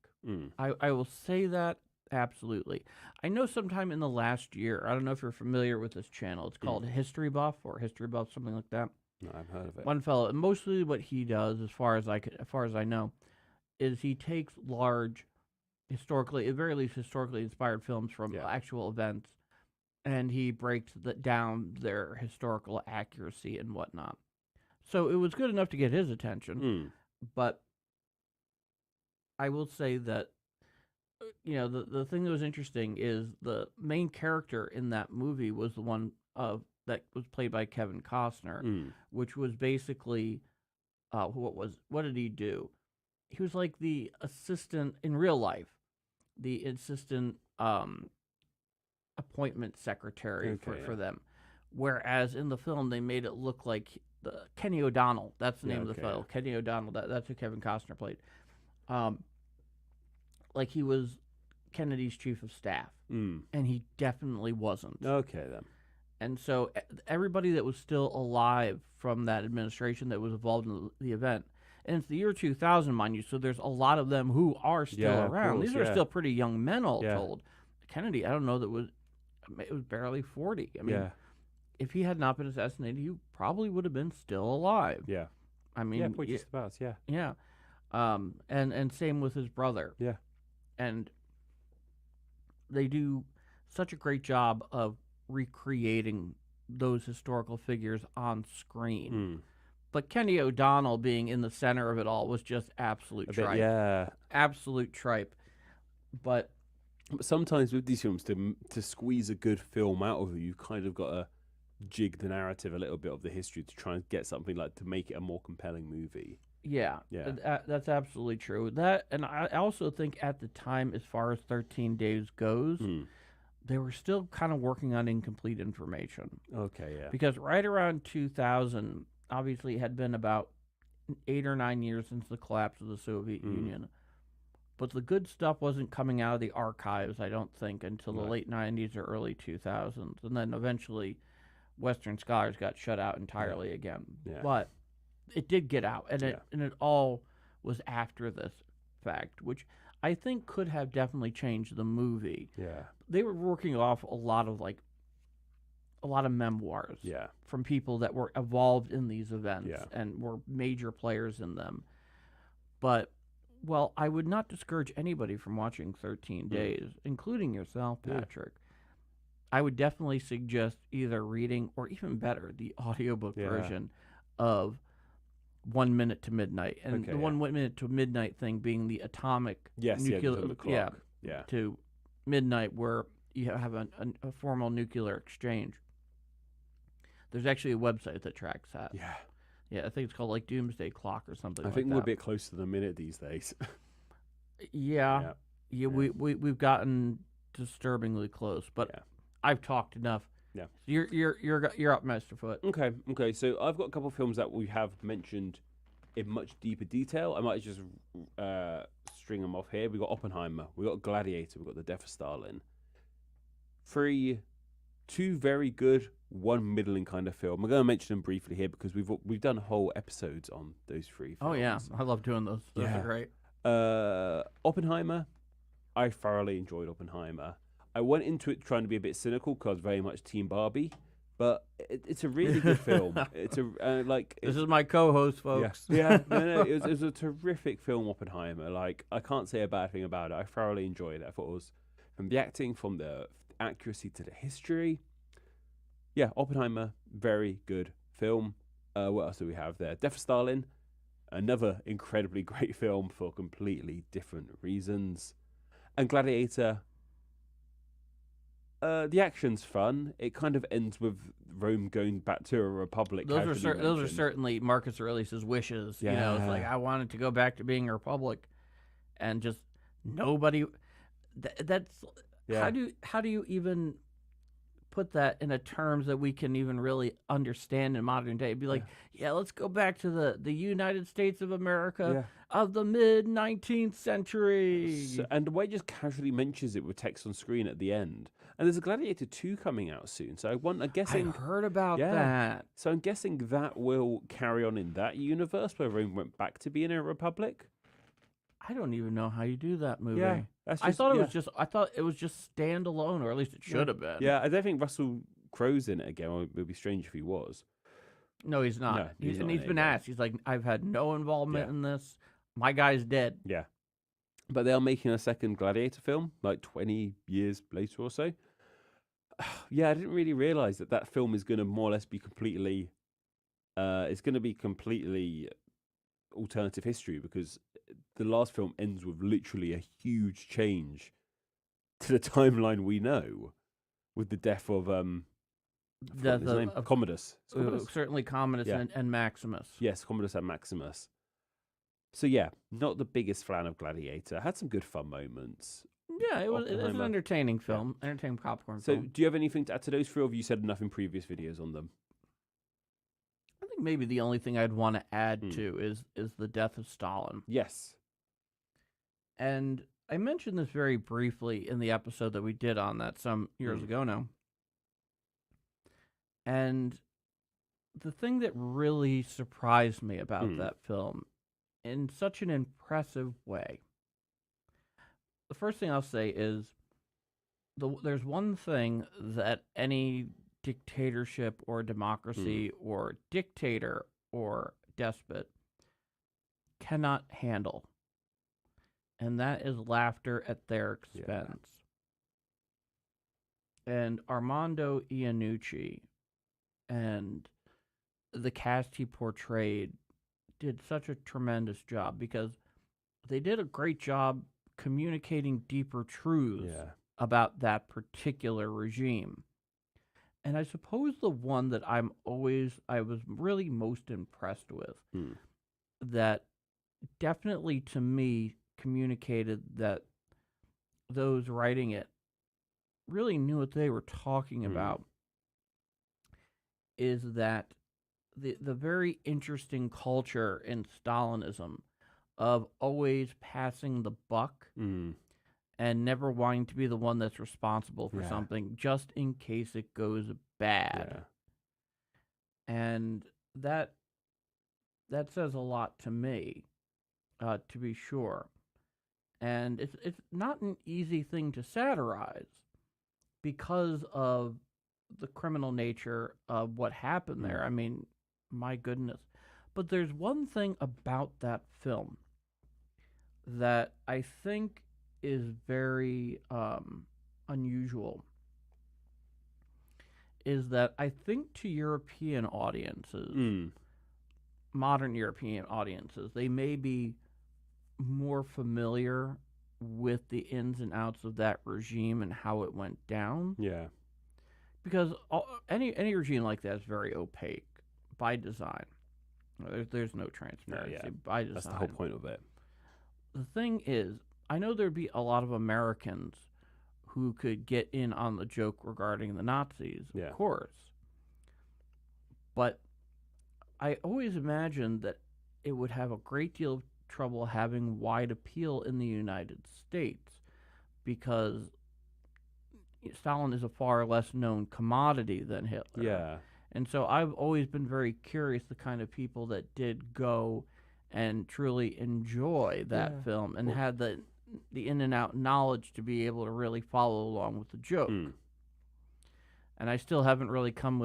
I will say that absolutely. I know sometime in the last year, I don't know if you're familiar with this channel, it's called History Buff or History Buff, something like that. No, I've heard of it. One fellow, and mostly what he does, as far as I know, is he takes large, at very least historically inspired films from actual events, and he breaks down their historical accuracy and whatnot. So it was good enough to get his attention, but I will say that the thing that was interesting is the main character in that movie was the one that was played by Kevin Costner, which was basically what did he do? He was like the assistant in real life, the assistant appointment secretary for them. Whereas in the film, they made it look like Kenny O'Donnell. That's the name of the fellow. Kenny O'Donnell. That's who Kevin Costner played. Like he was Kennedy's chief of staff. And he definitely wasn't. Okay, then. And so everybody that was still alive from that administration that was involved in the event, and it's the year 2000, mind you, so there's a lot of them who are still around. These are still pretty young men, all told. Kennedy, I don't know, it was barely 40. I mean, if he had not been assassinated, he probably would have been still alive. Yeah. I mean, Yeah, probably just about. Yeah. yeah. And same with his brother. Yeah. And they do such a great job of recreating those historical figures on screen. Mm. But Kenny O'Donnell being in the center of it all was just absolute A bit, tripe. yeah. Absolute tripe. But But sometimes with these films, to squeeze a good film out of it, you've kind of got to jig the narrative a little bit of the history to try and get something like to make it a more compelling movie. yeah, Yeah. that's absolutely true. That, and I also think at the time, as far as 13 Days goes, Mm. they were still kind of working on incomplete information. Okay, yeah. Because right around 2000, obviously it had been about 8 or 9 years since the collapse of the Soviet Union. But the good stuff wasn't coming out of the archives, I don't think, until the Right. late 90s or early 2000s. And then eventually Western scholars got shut out entirely again. Yeah. But it did get out, and Yeah. it all was after this fact, which I think could have definitely changed the movie. Yeah. They were working off a lot of memoirs Yeah. from people that were involved in these events Yeah. and were major players in them. But, well, I would not discourage anybody from watching 13 Days, including yourself, Yeah. Patrick. I would definitely suggest either reading or even better, the audiobook Yeah. version of 1 Minute to Midnight. And Okay, the yeah. 1 Minute to Midnight thing being the atomic Yes, yeah, nuclear, on the clock. Yeah. to midnight where you have a formal nuclear exchange. There's actually a website that tracks that. Yeah. Yeah, I think it's called like Doomsday Clock or something I like think that. we're a bit closer than a minute these days. Yeah, we've gotten disturbingly close, but Yeah. I've talked enough. Yeah. You're up, Mr. Foot. Okay. So I've got a couple of films that we have mentioned in much deeper detail. I might just string them off here. We got Oppenheimer, we got Gladiator, we got The Death of Stalin. Two very good, one middling kind of film. I'm going to mention them briefly here because we've done whole episodes on those three films. Oh yeah, I love doing those. Those Yeah. are great. Oppenheimer, I thoroughly enjoyed Oppenheimer. I went into it trying to be a bit cynical because very much Team Barbie, but it's a really good film. It's a This is my co-host, folks. Yeah, no, it was a terrific film, Oppenheimer. Like, I can't say a bad thing about it. I thoroughly enjoyed it. I thought it was, from the acting, from the accuracy to the history. Yeah, Oppenheimer, very good film. What else do we have there? Death of Stalin, another incredibly great film for completely different reasons. And Gladiator, the action's fun. It kind of ends with Rome going back to a republic. Those casually are mentioned. certainly Marcus Aurelius's wishes. You know, it's like Yeah. I wanted to go back to being a republic, and just nobody. That's Yeah. how do you even put that in a terms that we can even really understand in modern day? It'd be like, yeah, let's go back to the United States of America of the mid 19th century. And the way it just casually mentions it with text on screen at the end. And there's a Gladiator 2 coming out soon. So I'm guessing. I heard about Yeah. that. So I'm guessing that will carry on in that universe where Rome went back to being a republic. I don't even know how you do that movie. That's I thought it was just standalone, or at least it should have been. Yeah, I don't think Russell Crowe's in it again. It would be strange if he was. No, he's not. No, he's not he's in it been again. asked. He's like, I've had no involvement Yeah. in this. My guy's dead. Yeah. But they are making a second Gladiator film, like 20 years later or so. Yeah, I didn't really realize that film is going to more or less be completely. It's going to be completely alternative history because the last film ends with literally a huge change to the timeline we know, with the death of Death his name? Commodus. It's Commodus? certainly Commodus Yeah. and Maximus. Yes, Commodus and Maximus. So yeah, not the biggest fan of Gladiator. Had some good fun moments. Yeah, it's an Oppenheimer. entertaining film, entertaining popcorn So, film. do you have anything to add to those three, or have you said enough in previous videos on them? I think maybe the only thing I'd want to add Hmm. to is the death of Stalin. Yes. And I mentioned this very briefly in the episode that we did on that some years ago now. And the thing that really surprised me about that film in such an impressive way, the first thing I'll say is there's one thing that any dictatorship or democracy or dictator or despot cannot handle, and that is laughter at their expense. And Armando Iannucci and the cast he portrayed did such a tremendous job because they did a great job communicating deeper truths about that particular regime. And I suppose the one that I was really most impressed with, that definitely to me communicated that those writing it really knew what they were talking about, is that the very interesting culture in Stalinism of always passing the buck and never wanting to be the one that's responsible for something just in case it goes bad. And that says a lot to me, to be sure. And it's not an easy thing to satirize because of the criminal nature of what happened there. I mean, my goodness. But there's one thing about that film that I think is very unusual, is that I think to European audiences, modern European audiences, they may be more familiar with the ins and outs of that regime and how it went down. Yeah. Because any regime like that is very opaque by design. There's no transparency by design. That's the whole point of it. The thing is, I know there'd be a lot of Americans who could get in on the joke regarding the Nazis, of course. But I always imagined that it would have a great deal of trouble having wide appeal in the United States because Stalin is a far less known commodity than Hitler. Yeah. And so I've always been very curious the kind of people that did go and truly enjoy that film and had the in and out knowledge to be able to really follow along with the joke. And I still haven't really come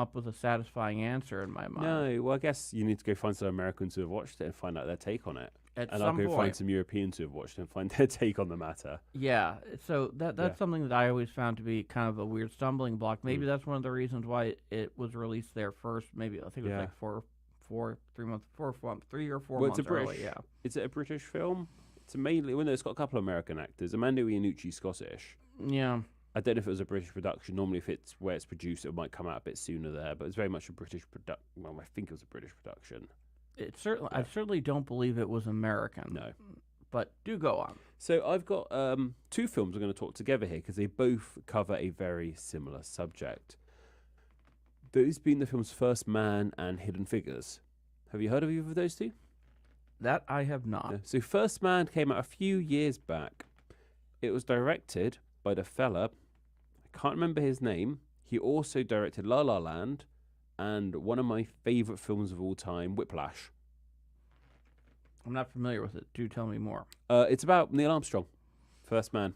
up with a satisfying answer in my mind. No, well, I guess you need to go find some Americans who have watched it and find out their take on it. And I'll go find some Europeans who have watched it and find their take on the matter. Yeah, so that's something that I always found to be kind of a weird stumbling block. Maybe that's one of the reasons why it was released there first. Maybe I think it was like 3 or 4 months early. Yeah. Is it a British film? It's mainly, well, no, it's got a couple of American actors. Armando Iannucci, Scottish. Yeah. I don't know if it was a British production. Normally, if it's where it's produced, it might come out a bit sooner there. But it's very much a British production. Well, I think it was a British production. It certainly, I certainly don't believe it was American. No. But do go on. So I've got 2 films we're going to talk together here because they both cover a very similar subject. Those being the films First Man and Hidden Figures. Have you heard of either of those two? That I have not. No. So First Man came out a few years back. It was directed by the fella, I can't remember his name. He also directed La La Land and one of my favourite films of all time, Whiplash. I'm not familiar with it. Do tell me more. It's about Neil Armstrong, First Man.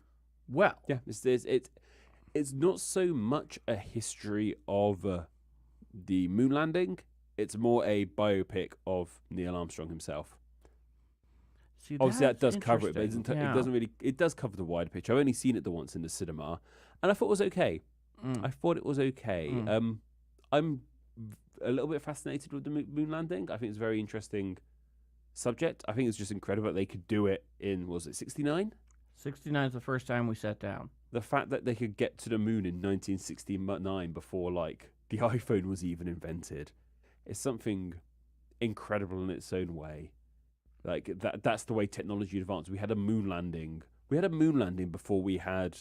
Well, yeah, it's not so much a history of the moon landing. It's more a biopic of Neil Armstrong himself. See, obviously, that does cover it, but interesting. it doesn't really. It does cover the wider picture. I've only seen it the once in the cinema, and I thought it was okay. I thought it was okay. I'm a little bit fascinated with the moon landing. I think it's a very interesting subject. I think it's just incredible that they could do it in, was it 69? 69 is the first time we sat down. The fact that they could get to the moon in 1969 before, like, the iPhone was even invented is something incredible in its own way. Like, that's the way technology advanced. We had a moon landing. We had a moon landing before we had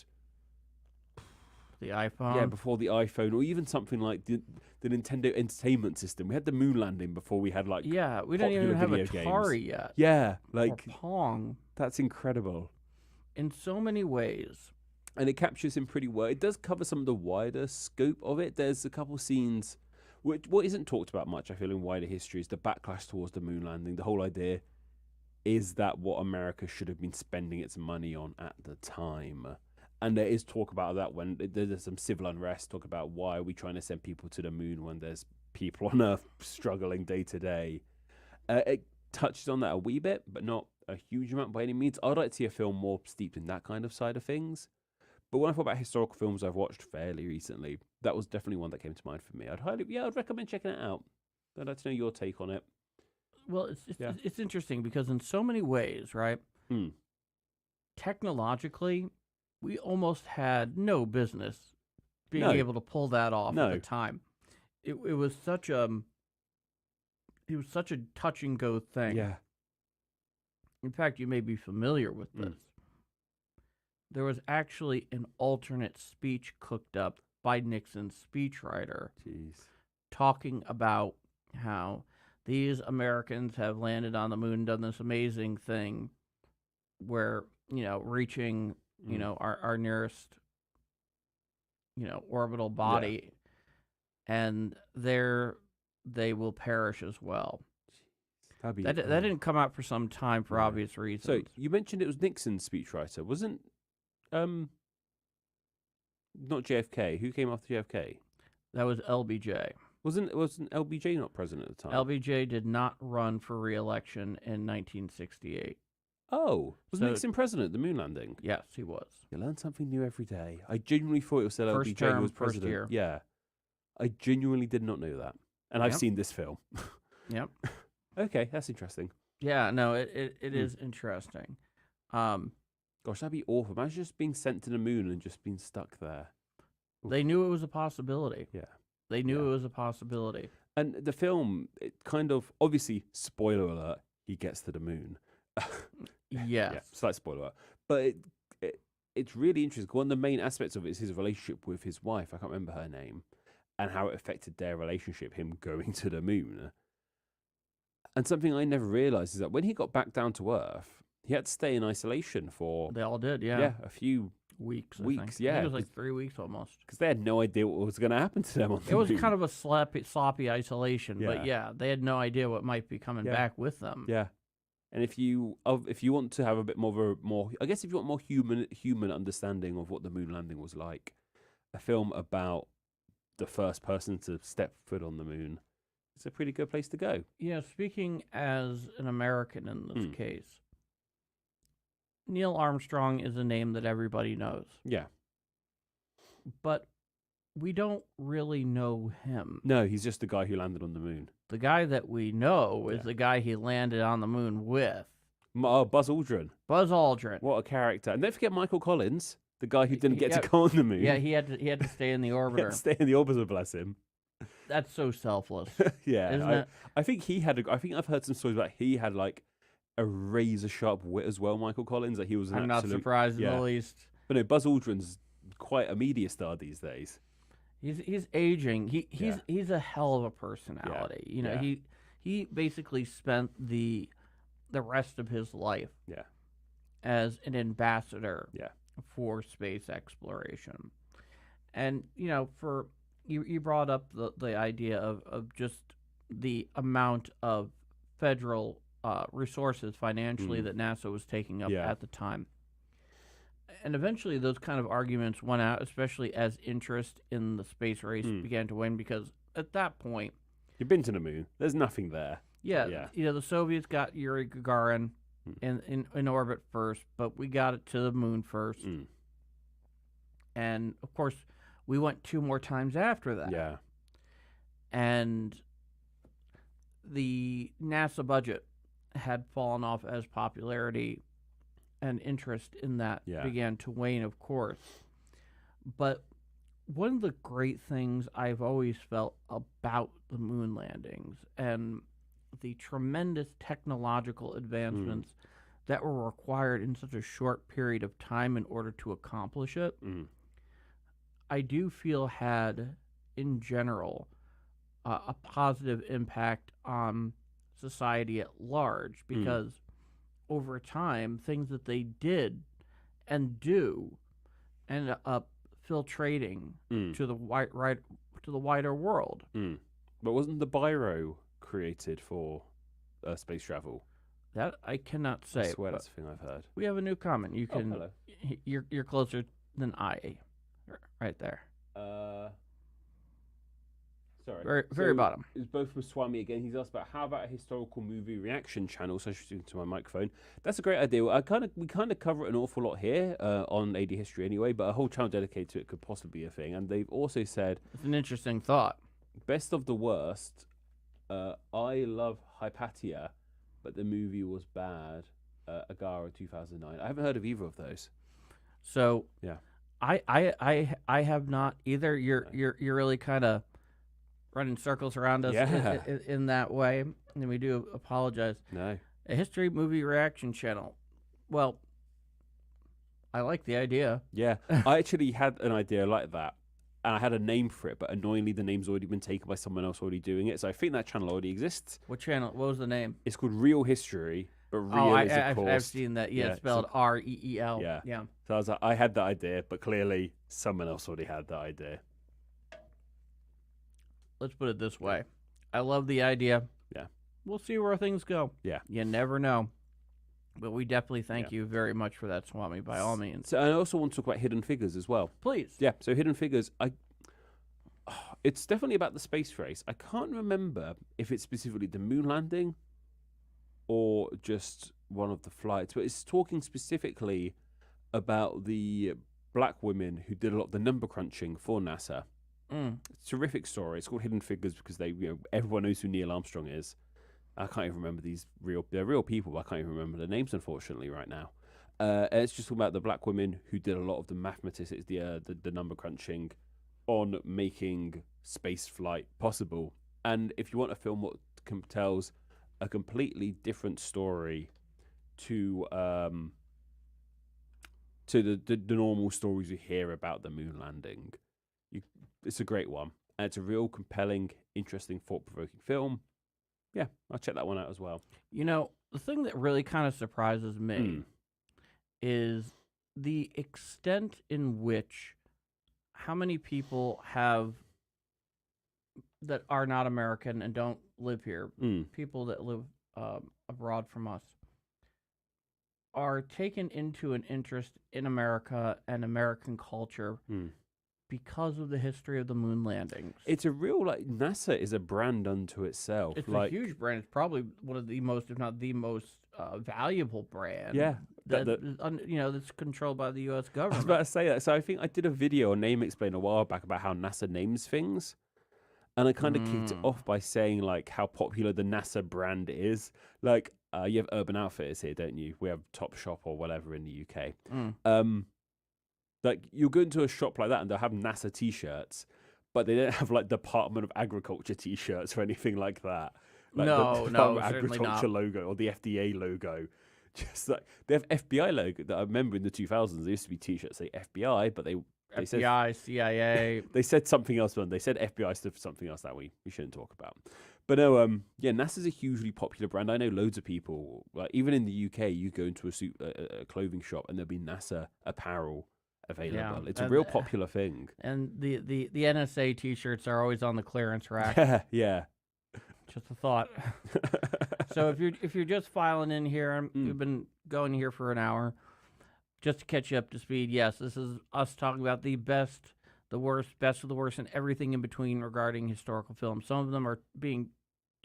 the iPhone. Yeah, before the iPhone, or even something like the Nintendo Entertainment System. We had the moon landing before we had, like, we didn't even have Atari games yet. Yeah, like, or Pong. That's incredible. In so many ways. And it captures him pretty well. It does cover some of the wider scope of it. There's a couple scenes, what isn't talked about much, I feel, in wider history, is the backlash towards the moon landing. The whole idea is that what America should have been spending its money on at the time. And there is talk about that when there's some civil unrest, talk about why are we trying to send people to the moon when there's people on Earth struggling day to day. touches on that a wee bit, but not a huge amount by any means. I'd like to see a film more steeped in that kind of side of things. But when I thought about historical films I've watched fairly recently, that was definitely one that came to mind for me. I'd recommend checking it out. I'd like to know your take on it. Well, it's interesting because in so many ways, right? Technologically, we almost had no business being able to pull that off at the time. It was such a touch and go thing. Yeah. In fact, you may be familiar with this. There was actually an alternate speech cooked up by Nixon's speechwriter talking about how these Americans have landed on the moon, done this amazing thing where, reaching, our nearest, orbital body, and they will perish as well. That didn't come out for some time for obvious reasons. So you mentioned it was Nixon's speechwriter, wasn't? Not JFK. Who came after JFK? That was LBJ. Wasn't LBJ not president at the time? LBJ did not run for re-election in 1968. Oh, was Nixon president at the moon landing? Yes, he was. You learn something new every day. I genuinely thought it was still First LBJ term, who was first president. year. Yeah, I genuinely did not know that, and I've seen this film. Yep. Okay, that's interesting. Yeah, no, it is interesting. Gosh, that'd be awful. Imagine just being sent to the moon and just being stuck there. They knew it was a possibility. Yeah. They knew it was a possibility. And the film, it kind of, obviously, spoiler alert, he gets to the moon. Yes. Yeah, slight spoiler alert. But it's really interesting. One of the main aspects of it is his relationship with his wife. I can't remember her name. And how it affected their relationship, him going to the moon. And something I never realized is that when he got back down to Earth, he had to stay in isolation for... They all did, Yeah, a few... Weeks, yeah. I think it was like 3 weeks almost. Because they had no idea what was going to happen to them on the moon. It was kind of a sloppy isolation, but Yeah. they had no idea what might be coming back with them. Yeah. And if you want to have a bit more I guess if you want more human understanding of what the moon landing was like, a film about the first person to step foot on the moon, it's a pretty good place to go. Yeah, speaking as an American in this case, Neil Armstrong is a name that everybody knows. Yeah. But we don't really know him. No, he's just the guy who landed on the moon. The guy that we know is the guy he landed on the moon with. Buzz Aldrin. Buzz Aldrin. What a character. And don't forget Michael Collins, the guy who didn't get to go on the moon. Yeah, he had to stay in the orbiter. He had to stay in the orbiter, bless him. That's so selfless. Yeah. Isn't it? I think I've heard some stories about he had like a razor sharp wit as well, Michael Collins. That he was I'm not surprised in the least. But no, Buzz Aldrin's quite a media star these days. He's aging. He's a hell of a personality. He basically spent the rest of his life as an ambassador for space exploration. And for you brought up the idea of just the amount of federal resources financially that NASA was taking up at the time. And eventually those kind of arguments went out, especially as interest in the space race began to wane, because at that point... You've been to the moon. There's nothing there. Yeah. The Soviets got Yuri Gagarin in orbit first, but we got it to the moon first. And, of course, we went 2 more times after that. Yeah. And the NASA budget had fallen off as popularity and interest in that began to wane, of course. But one of the great things I've always felt about the moon landings and the tremendous technological advancements that were required in such a short period of time in order to accomplish it, I do feel had, in general, a positive impact on society at large, because over time, things that they did and do end up filtrating to the wider world. But wasn't the biro created for space travel? That I cannot say. I swear that's the thing I've heard. We have a new comment. You can. hello. You're closer than I, right there. So Sorry. Very bottom. It's both from Swami again. He's asked about how about a historical movie reaction channel. So she's to my microphone. That's a great idea. We kind of cover it an awful lot here on AD History anyway, but a whole channel dedicated to it could possibly be a thing. And they've also said It's an interesting thought. best of the worst. I love Hypatia, but the movie was bad. Agara 2009. I haven't heard of either of those. So Yeah. I have not either. You're really kind of running circles around us Yeah. in that way, and we do apologize. No. A history movie reaction channel. Well, I like the idea. Yeah. I actually had an idea like that. And I had a name for it, but annoyingly the name's already been taken by someone else already doing it. So I think that channel already exists. What channel? What was the name? It's called Real History, but real is of course. I've seen that. Yeah, yeah, it's spelled so- REEL. Yeah. Yeah. So I was like, I had that idea, but clearly someone else already had that idea. Let's put it this way. I love the idea. Yeah. We'll see where things go. Yeah. You never know. But we definitely thank you very much for that, Swami, by all means. So I also want to talk about Hidden Figures as well. Please. Yeah. So Hidden Figures, it's definitely about the space race. I can't remember if it's specifically the moon landing or just one of the flights, but it's talking specifically about the black women who did a lot of the number crunching for NASA. It's a terrific story. It's called Hidden Figures because everyone knows who Neil Armstrong is. I can't even remember they're real people, but I can't even remember their names, unfortunately, right now. And it's just about the black women who did a lot of the mathematics, the number crunching on making space flight possible. And if you want a film what tells a completely different story to the normal stories we hear about the moon landing, it's a great one. And it's a real compelling, interesting, thought-provoking film. Yeah, I'll check that one out as well. You know, the thing that really kind of surprises me is the extent in which how many people that are not American and don't live here, people that live abroad from us, are taken into an interest in America and American culture because of the history of the moon landings. It's a real, NASA is a brand unto itself. It's a huge brand. It's probably one of the most, if not the most valuable brand. Yeah. That's controlled by the U.S. I was government. about to say that. So I think I did a video on Name Explain a while back about how NASA names things. And I kind of kicked it off by saying, how popular the NASA brand is. You have Urban Outfitters here, don't you? We have Topshop or whatever in the UK. You'll go into a shop like that and they'll have NASA T-shirts, but they don't have Department of Agriculture T-shirts or anything like that. The Department of certainly Agriculture not. logo or the FDA logo. Just they have FBI logo that I remember in the 2000s. There used to be T-shirts say FBI, but they said FBI, CIA. they said something else. They said FBI stood for something else that we shouldn't talk about. But no, NASA's a hugely popular brand. I know loads of people. Even in the UK, you go into a clothing shop and there'll be NASA apparel available. Yeah, It's a real popular thing. And the NSA T-shirts are always on the clearance rack. Yeah. Just a thought. So if you're just filing in here, we've been going here for an hour, just to catch you up to speed. Yes, this is us talking about the best, the worst, best of the worst, and everything in between regarding historical films. Some of them are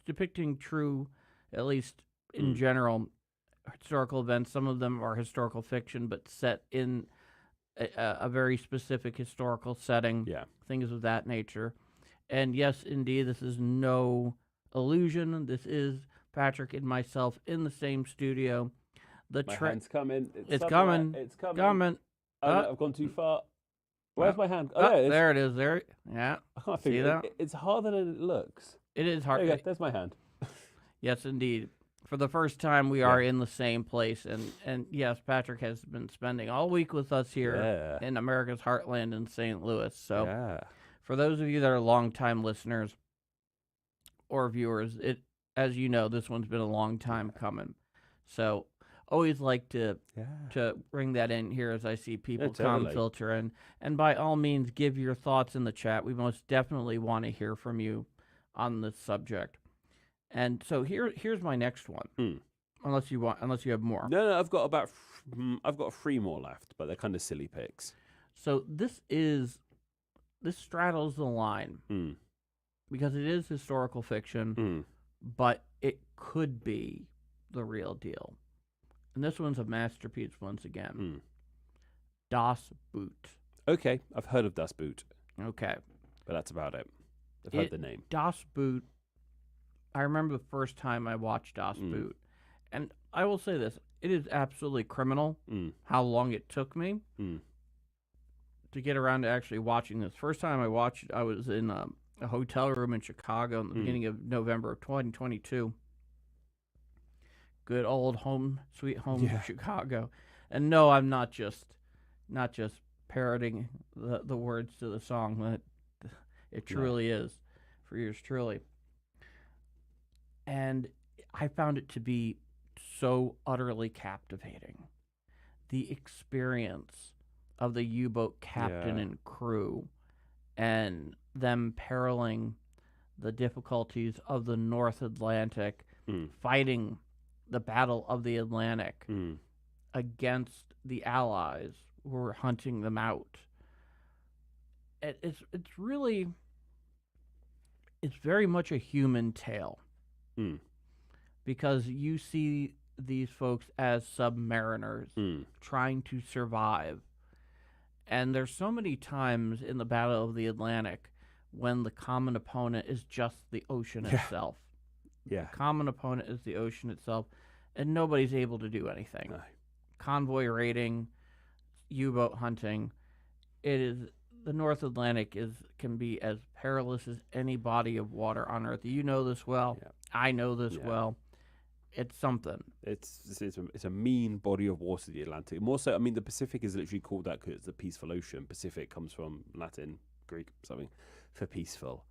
depicting true, at least in general, historical events. Some of them are historical fiction, but set in a very specific historical setting. Yeah. Things of that nature. And yes, indeed, this is no illusion. This is Patrick and myself in the same studio. My hand's coming. It's coming. It's coming. Coming. Oh, no, I've gone too far. Where's my hand? Oh, there it is. There. Yeah. I can't See figure that? It's harder than it looks. It is hard. There you go. There's my hand. Yes, indeed. For the first time, we are in the same place. And yes, Patrick has been spending all week with us here in America's heartland in St. Louis. So for those of you that are longtime listeners or viewers, as you know, this one's been a long time coming. So always like to bring that in here as I see people come filter in. And by all means, give your thoughts in the chat. We most definitely want to hear from you on this subject. And so here's my next one. Unless you have more. No, I've got I've got 3 more left, but they're kind of silly picks. So this straddles the line because it is historical fiction, but it could be the real deal. And this one's a masterpiece once again. Das Boot. Okay, I've heard of Das Boot, Okay. but that's about it. I've heard the name. Das Boot, I remember the first time I watched Das Boot. And I will say this, it is absolutely criminal how long it took me to get around to actually watching this. First time I watched it, I was in a hotel room in Chicago in the beginning of November of 2022. Good old home, sweet home Chicago. And no, I'm not just parroting the words to the song. That it truly is, for yours truly. And I found it to be so utterly captivating. The experience of the U-boat captain and crew, and them periling the difficulties of the North Atlantic, fighting the Battle of the Atlantic against the Allies who were hunting them out. It's very much a human tale, because you see these folks as submariners trying to survive. And there's so many times in the Battle of the Atlantic when the common opponent is just the ocean itself. Yeah. The common opponent is the ocean itself, and nobody's able to do anything. No. Convoy raiding, U-boat hunting, the North Atlantic can be as perilous as any body of water on Earth. You know this well. Yeah. I know this well. It's something. It's a mean body of water, the Atlantic. More so, I mean, the Pacific is literally called that because it's the peaceful ocean. Pacific comes from Latin, Greek, something, for peaceful.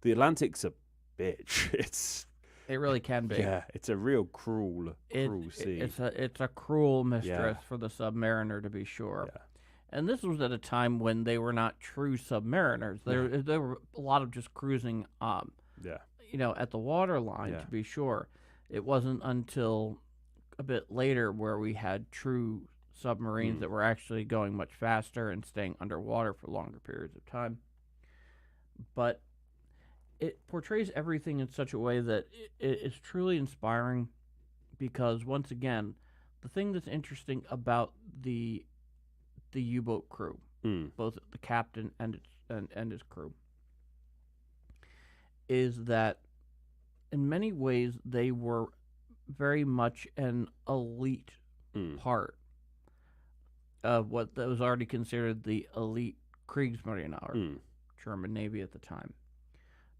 The Atlantic's a bitch. It really can be. Yeah, it's a real cruel sea. It's a cruel mistress for the submariner, to be sure. Yeah. And this was at a time when they were not true submariners. There were a lot of just cruising, at the waterline, to be sure. It wasn't until a bit later where we had true submarines that were actually going much faster and staying underwater for longer periods of time. But it portrays everything in such a way that it is truly inspiring, because once again, the thing that's interesting about the U-boat crew, both the captain and his crew, is that in many ways they were very much an elite part of what was already considered the elite Kriegsmarine, German Navy at the time,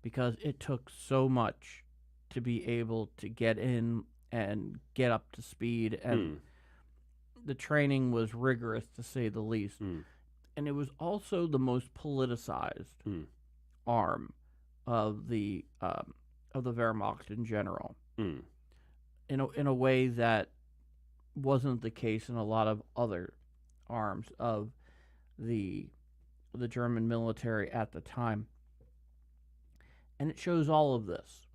because it took so much to be able to get in and get up to speed, and the training was rigorous, to say the least. And it was also the most politicized arm of the Wehrmacht in general, in a way that wasn't the case in a lot of other arms of the German military at the time. And it shows all of this.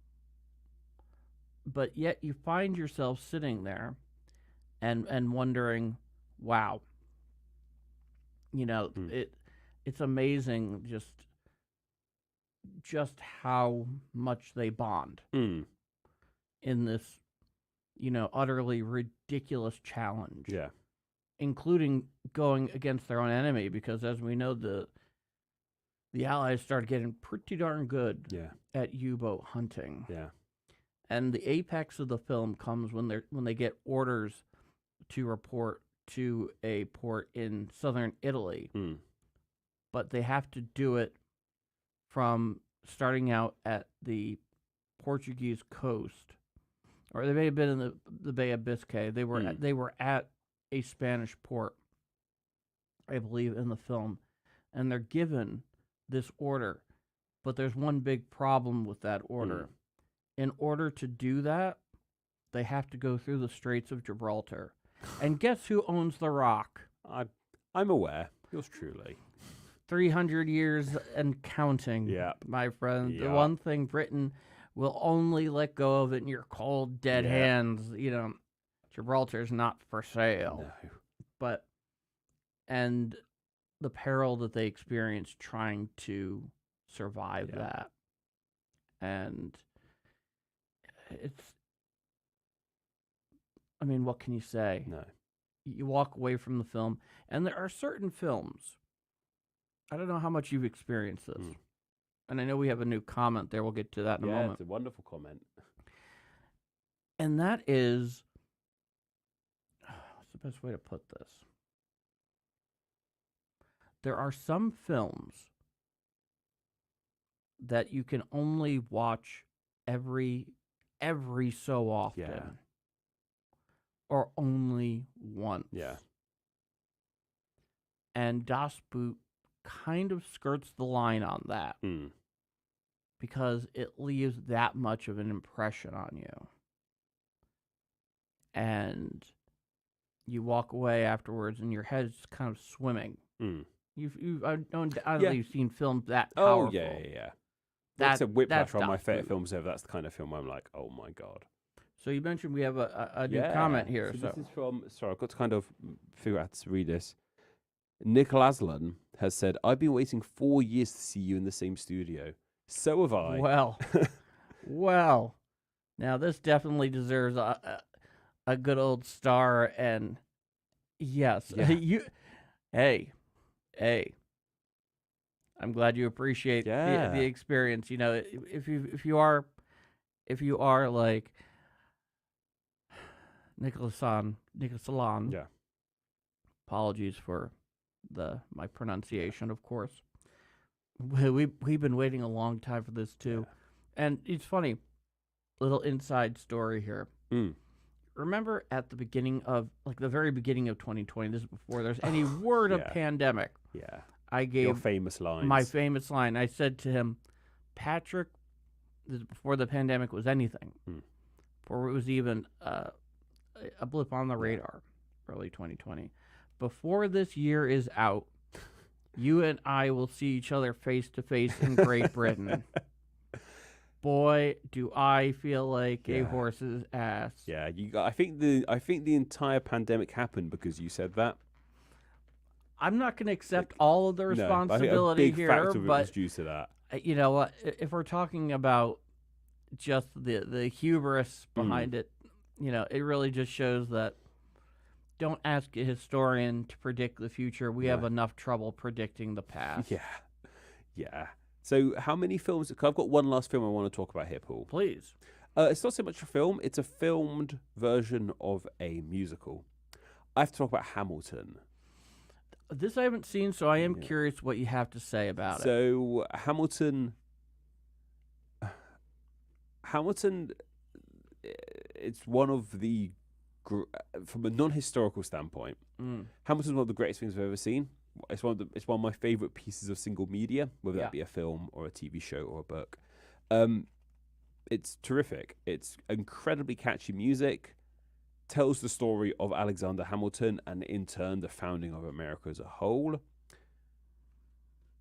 But yet you find yourself sitting there and wondering, wow, it's amazing just how much they bond in this, utterly ridiculous challenge. Yeah. Including going against their own enemy, because as we know, the Allies started getting pretty darn good at U-boat hunting. Yeah. And the apex of the film comes when they get orders to report to a port in southern Italy. But they have to do it from starting out at the Portuguese coast, or they may have been in the Bay of Biscay. They were at a Spanish port, I believe, in the film, and they're given this order. But there's one big problem with that order. In order to do that, they have to go through the Straits of Gibraltar. And guess who owns the rock? I'm aware. Yours truly. 300 years and counting, my friend. Yep. The one thing Britain will only let go of it in your cold, dead hands. Gibraltar's not for sale. No. And the peril that they experience trying to survive that. And it's, I mean, what can you say? No. You walk away from the film, and there are certain films. I don't know how much you've experienced this. Mm. And I know we have a new comment there. We'll get to that in a Yeah, moment. it's a wonderful comment. And that is, what's the best way to put this? There are some films that you can only watch every so often. Yeah. Or only once. Yeah. And Das Boot kind of skirts the line on that Mm. because it leaves that much of an impression on you. And you walk away afterwards and your head's kind of swimming. Mm. You've seen films that Oh, powerful. yeah. That's That's a Whiplash, that's one of my Das favorite Boot. films ever. That's the kind of film where I'm like, oh my God. So you mentioned we have a new Yeah. comment here. So So this is from, sorry, I've got to kind of figure out how to read this. Nick Aslan has said, I've been waiting 4 years to see you in the same studio. So have I. well, now this definitely deserves a good old star. And yes, Yeah. hey, I'm glad you appreciate Yeah. the experience. You know, if you are like Nicholas Alon. Yeah. Apologies for my pronunciation, of course. We've been waiting a long time for this too. And it's funny, little inside story here. Mm. Remember at the beginning of, like the very beginning of 2020, this is before there's any word of Yeah. pandemic, Yeah. I Your gave famous lines. my famous line. I said to him, Patrick, this is before the pandemic was anything, before it was even a blip on the radar, early 2020. Before this year is out, you and I will see each other face to face in Great Britain. Boy, do I feel like a Yeah. horse's ass. Yeah, I think the entire pandemic happened because you said that. I'm not going to accept all of the No, I think responsibility a big here, factor of it was but due to that. you know what? If we're talking about just the hubris behind it, you know, it really just shows that don't ask a historian to predict the future. We have enough trouble predicting the past. Yeah. So how many films? 'Cause I've got one last film I want to talk about here, Paul. Please. It's not so much a film. It's a filmed version of a musical. I have to talk about Hamilton. This I haven't seen, so I am curious what you have to say about it. So Hamilton, it's one of the, from a non-historical standpoint, Hamilton's one of the greatest things I've ever seen. It's one of my favorite pieces of single media, whether that be a film or a TV show or a book. It's terrific. It's incredibly catchy music. Tells the story of Alexander Hamilton and in turn the founding of America as a whole.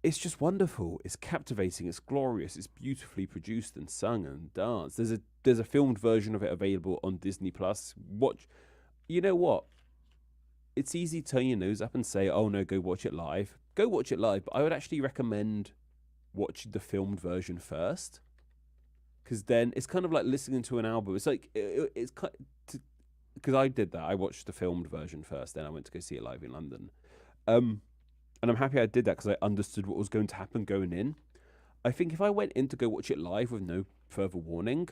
It's just wonderful. It's captivating. It's glorious. It's beautifully produced and sung and danced. There's a filmed version of it available on Disney Plus. Watch. You know what? It's easy to turn your nose up and say, "Oh no, go watch it live." Go watch it live. But I would actually recommend watching the filmed version first, because then it's kind of like listening to an album. It's like it's because I did that. I watched the filmed version first, then I went to go see it live in London. And I'm happy I did that because I understood what was going to happen going in. I think if I went in to go watch it live with no further warning,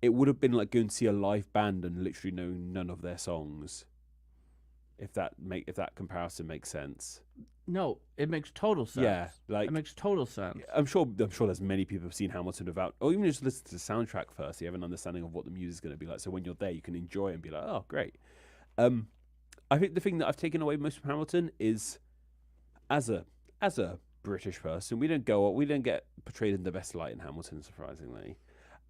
it would have been like going to see a live band and literally knowing none of their songs. If that comparison makes sense. No, it makes total sense. Yeah, like it makes total sense. I'm sure there's many people who've seen Hamilton without, or even just listen to the soundtrack first. So you have an understanding of what the music's going to be like. So when you're there, you can enjoy it and be like, "Oh, great." I think the thing that I've taken away most from Hamilton is, as a British person, we don't get portrayed in the best light in Hamilton, surprisingly.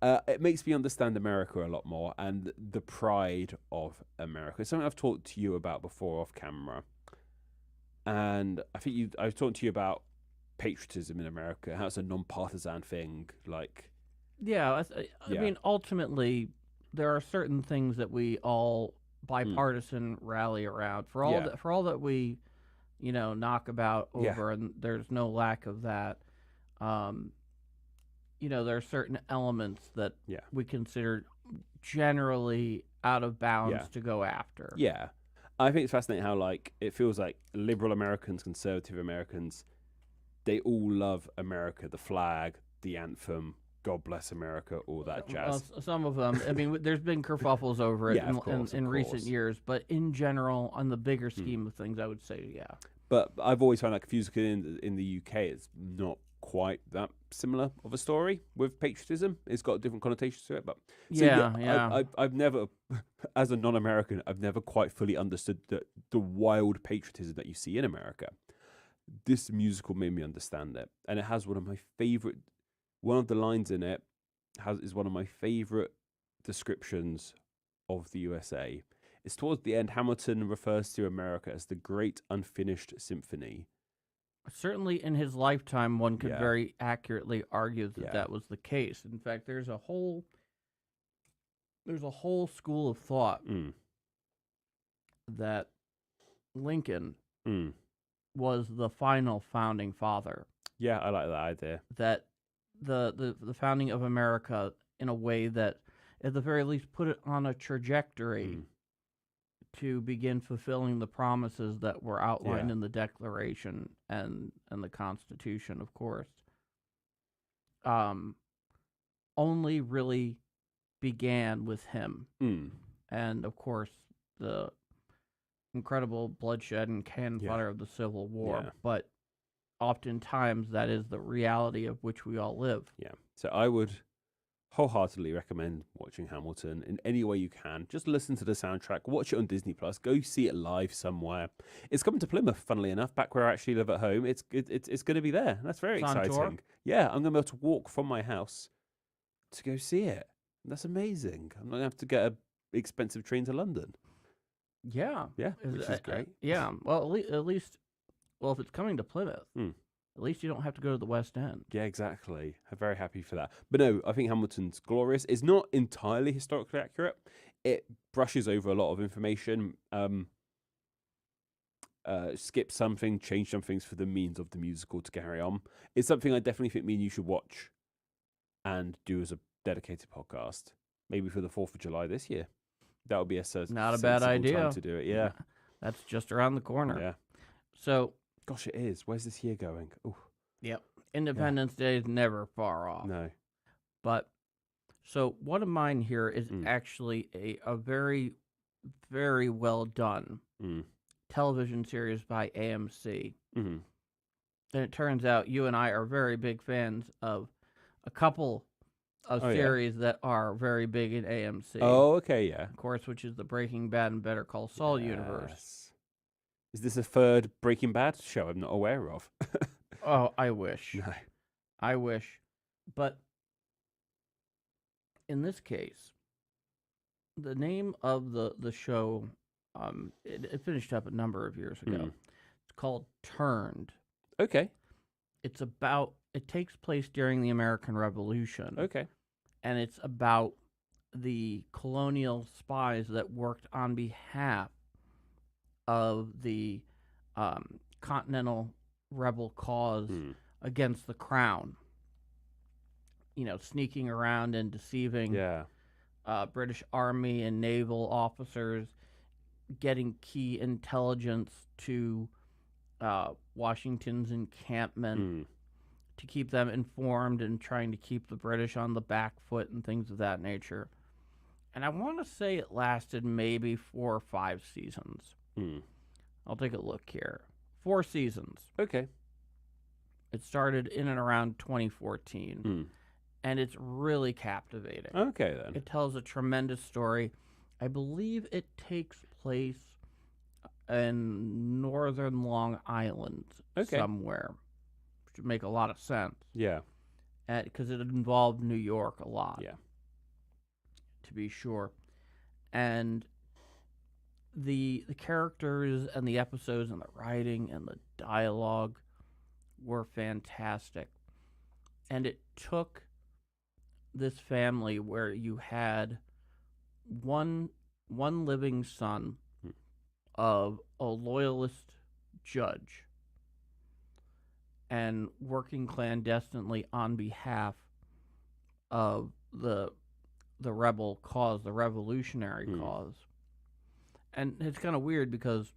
It makes me understand America a lot more and the pride of America. It's something I've talked to you about before off camera. And I think I was talking to you about patriotism in America, how it's a non-partisan thing. Like, yeah, I mean, ultimately, there are certain things that we all bipartisan rally around for all that we, knock about over, and there's no lack of that. there are certain elements that Yeah. we consider generally out of bounds Yeah. to go after. Yeah. I think it's fascinating how, like, it feels like liberal Americans, conservative Americans, they all love America, the flag, the anthem, God bless America, all that jazz. Some of them. I mean, there's been kerfuffles over it Yeah, of course, in of recent course. years, but in general, on the bigger scheme of things, I would say, yeah. But I've always found like music in the UK is not quite that similar of a story with patriotism. It's got different connotations to it. But so, Yeah. I've never, as a non-American, I've never quite fully understood the wild patriotism that you see in America. This musical made me understand it, and it has one of the lines in it is one of my favorite descriptions of the USA. It's towards the end. Hamilton refers to America as the great unfinished symphony. Certainly in his lifetime, one could Yeah. very accurately argue that Yeah. that was the case. In fact, there's a whole school of thought Mm. that Lincoln Mm. was the final founding father. Yeah, I like that idea. That the founding of America in a way that, at the very least, put it on a trajectory Mm. to begin fulfilling the promises that were outlined Yeah. in the Declaration and the Constitution, of course. Only really began with him. Mm. And, of course, the incredible bloodshed and cannon Yeah. fodder of the Civil War. Yeah. But oftentimes that is the reality of which we all live. Yeah. So I would wholeheartedly recommend watching Hamilton in any way you can. Just listen to the soundtrack, watch it on Disney Plus, go see it live somewhere. It's coming to Plymouth, funnily enough, back where I actually live at home. It's going to be there. That's very It's on tour? exciting. Yeah, I'm going to be able to walk from my house to go see it. That's amazing. I'm not going to have to get an expensive train to London. Yeah. Yeah, which is great. Yeah. Well, at least, if it's coming to Plymouth, Hmm. at least you don't have to go to the West End. Yeah, exactly. I'm very happy for that. But no, I think Hamilton's glorious. It's not entirely historically accurate. It brushes over a lot of information, skips something, change some things for the means of the musical to carry on. It's something I definitely think me and you should watch and do as a dedicated podcast, maybe for the 4th of July this year. That would be a Not a bad sensible idea. time to do it. Yeah, That's just around the corner. yeah. So, Gosh, it is. Where's this year going? Oh, Independence Day is never far off. no. But, so one of mine here is Mm. actually a very, very well done Mm. television series by AMC. Mm-hmm. And it turns out you and I are very big fans of a couple of Oh, yeah? series that are very big in AMC. Oh, okay, yeah. Of course, which is the Breaking Bad and Better Call Saul universe. Yes. Is this a third Breaking Bad show I'm not aware of? Oh, I wish. No. I wish. But in this case, the name of the show, it finished up a number of years ago. Mm. It's called Turned. Okay. It takes place during the American Revolution. Okay. And it's about the colonial spies that worked on behalf of the Continental Rebel cause Mm. against the Crown. Sneaking around and deceiving Yeah. British Army and naval officers, getting key intelligence to Washington's encampment Mm. to keep them informed and trying to keep the British on the back foot and things of that nature. And I want to say it lasted maybe 4 or 5 seasons. Mm. I'll take a look here. 4 seasons. Okay. It started in and around 2014. Mm. And it's really captivating. Okay, then. It tells a tremendous story. I believe it takes place in northern Long Island Okay. somewhere, which would make a lot of sense. Yeah. Because it involved New York a lot. Yeah. To be sure. And the characters and the episodes and the writing and the dialogue were fantastic. And it took this family where you had one living son of a loyalist judge and working clandestinely on behalf of the rebel cause, the revolutionary Hmm. cause. And it's kind of weird because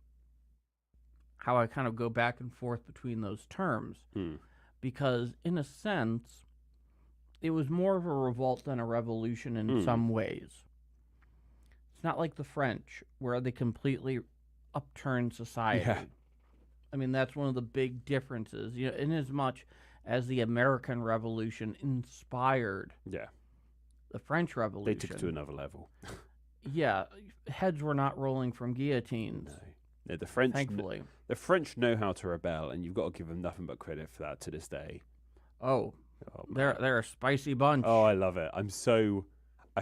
how I kind of go back and forth between those terms, Hmm. because in a sense, it was more of a revolt than a revolution in Hmm. some ways. It's not like the French, where they completely upturned society. Yeah. I mean, that's one of the big differences. You know, in as much as the American Revolution inspired Yeah. the French They Revolution, took it to another level. yeah, heads were not rolling from guillotines. No. Yeah, the French. Thankfully. The French know how to rebel, and you've got to give them nothing but credit for that to this day. Oh, Oh, they're a spicy bunch. Oh, I love it. I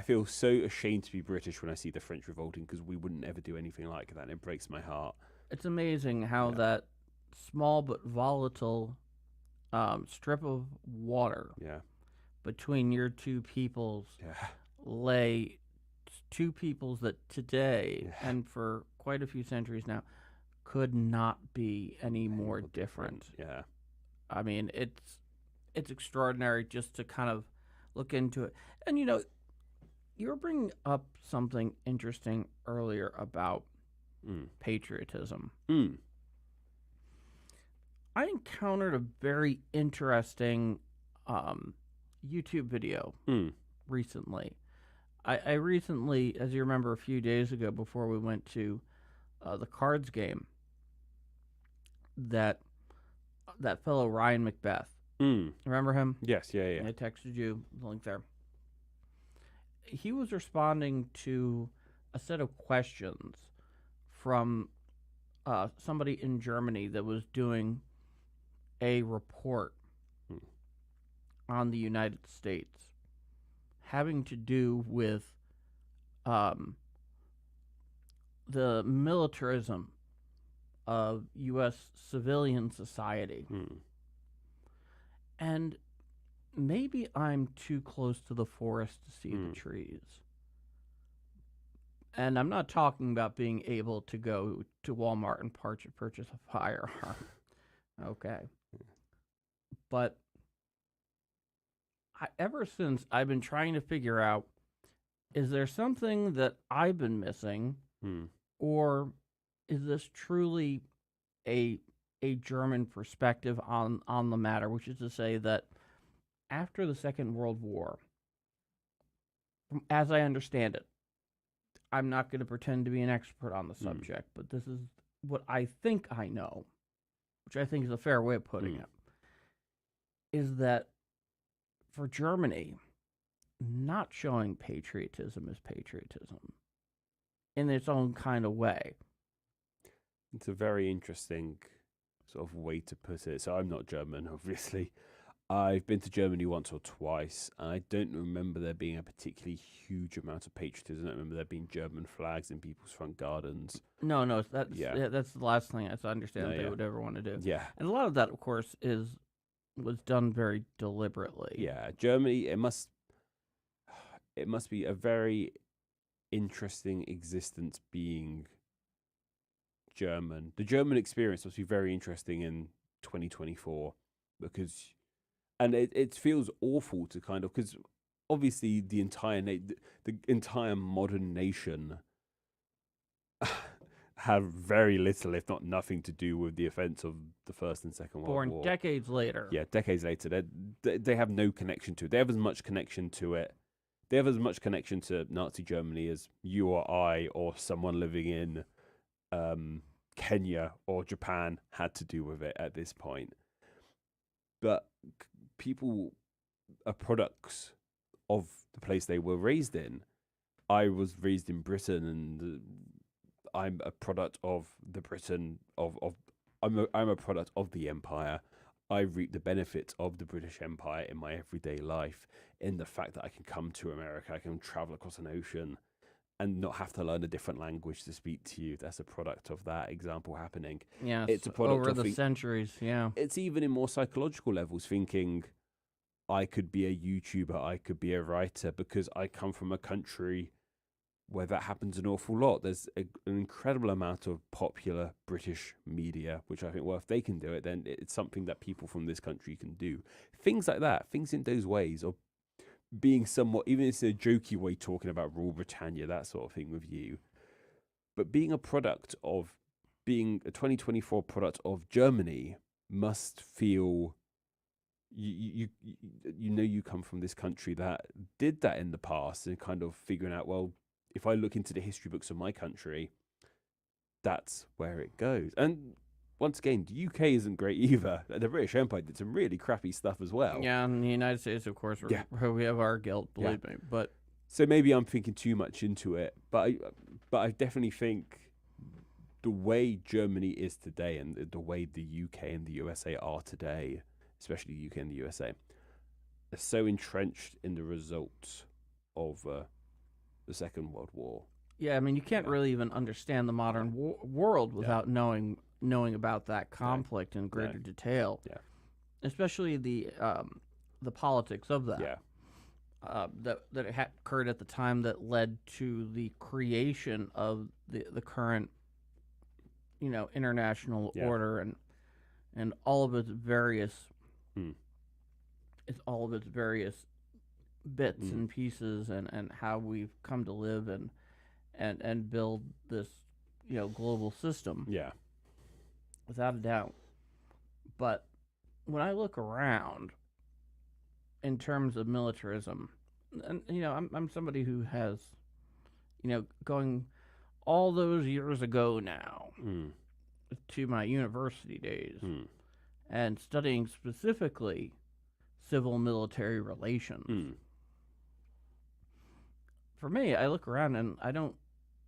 feel so ashamed to be British when I see the French revolting because we wouldn't ever do anything like that. And it breaks my heart. It's amazing how Yeah. that small but volatile strip of water Yeah. between your two peoples Yeah. lay two peoples that today Yeah. and for quite a few centuries now could not be any more Well, different. Yeah. I mean, it's extraordinary just to kind of look into it. And you know, you were bringing up something interesting earlier about Mm. patriotism. Mm. I encountered a very interesting YouTube video Mm. recently. I recently, as you remember, a few days ago before we went to the cards game, that fellow Ryan Macbeth, Mm. remember him? Yes. Yeah. Yeah. I texted you the link there. He was responding to a set of questions from somebody in Germany that was doing a report Hmm. on the United States having to do with the militarism of U.S. civilian society. Mm. And maybe I'm too close to the forest to see the trees. And I'm not talking about being able to go to Walmart and purchase a firearm. Okay. But ever since I've been trying to figure out, is there something that I've been missing, Mm. or is this truly a German perspective on the matter, which is to say that after the Second World War, as I understand it, I'm not going to pretend to be an expert on the subject, but this is what I think I know, which I think is a fair way of putting it, is that for Germany, not showing patriotism is patriotism in its own kind of way. It's a very interesting sort of way to put it. So I'm not German, obviously. I've been to Germany once or twice. And I don't remember there being a particularly huge amount of patriotism. I don't remember there being German flags in people's front gardens. No, that's the last thing I understand No, they yeah. would ever want to do. Yeah. And a lot of that, of course, was done very deliberately. Yeah. Germany, it must be a very interesting existence being German. The German experience must be very interesting in 2024 because, and it feels awful to kind of, because obviously the entire modern nation have very little, if not nothing, to do with the events of the First and Second World Born War. decades later. Yeah, decades later, they have no connection to it. They have as much connection to it. They have as much connection to Nazi Germany as you or I or someone living in Kenya or Japan had to do with it at this point. But people are products of the place they were raised in. I was raised in Britain, and I'm a product of the Britain I'm a product of the empire. I reap the benefits of the British Empire in my everyday life, in the fact that I can come to America, I can travel across an ocean and not have to learn a different language to speak to you. That's a product of that example happening. Yes, It's a product over of the centuries, yeah. It's even in more psychological levels, thinking I could be a YouTuber, I could be a writer, because I come from a country where that happens an awful lot. There's an incredible amount of popular British media, which I think, well, if they can do it, then it's something that people from this country can do. Things like that, things in those ways, or being somewhat, even if it's a jokey way, talking about Rule Britannia, that sort of thing with you, but being a 2024 product of Germany must feel you come from this country that did that in the past, and kind of figuring out, well, if I look into the history books of my country, that's where it goes. And once again, the UK isn't great either. The British Empire did some really crappy stuff as well. Yeah, and the United States, of course, we have our guilt, believe me. But so maybe I'm thinking too much into it, but I definitely think the way Germany is today, and the way the UK and the USA are today, especially the UK and the USA, are so entrenched in the results of the Second World War. Yeah, I mean, you can't really even understand the modern world without knowing about that conflict in greater detail. Yeah, especially the politics of that. Yeah. That it had occurred at the time that led to the creation of the current, international order and all of its various bits and pieces and how we've come to live and build this global system. Yeah. Without a doubt. But when I look around in terms of militarism, and I'm somebody who has going all those years ago now to my university days and studying specifically civil military relations. For me, I look around and I don't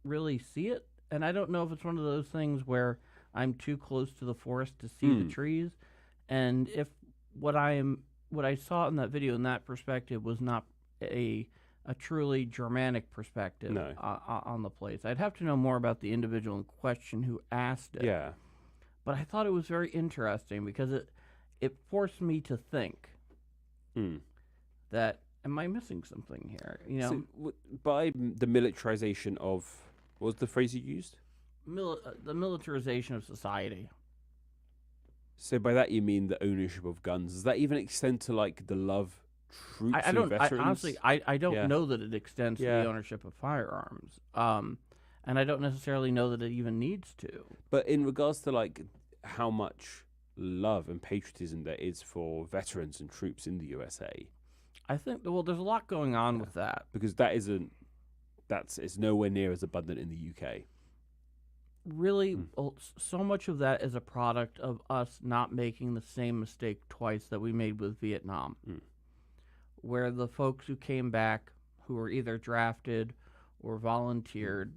really see it, and I don't know if it's one of those things where I'm too close to the forest to see the trees, and if what I saw in that video in that perspective was not a truly Germanic perspective on the place. I'd have to know more about the individual in question who asked it. Yeah. But I thought it was very interesting because it forced me to think that, am I missing something here? So, by the militarization of, what was the phrase you used? The militarization of society. So by that you mean the ownership of guns. Does that even extend to like the love troops I don't. and veterans? Honestly, I don't know that it extends to the ownership of firearms. And I don't necessarily know that it even needs to. But in regards to like how much love and patriotism there is for veterans and troops in the USA, I think there's a lot going on with that, because it's nowhere near as abundant in the UK. Really, so much of that is a product of us not making the same mistake twice that we made with Vietnam, where the folks who came back, who were either drafted or volunteered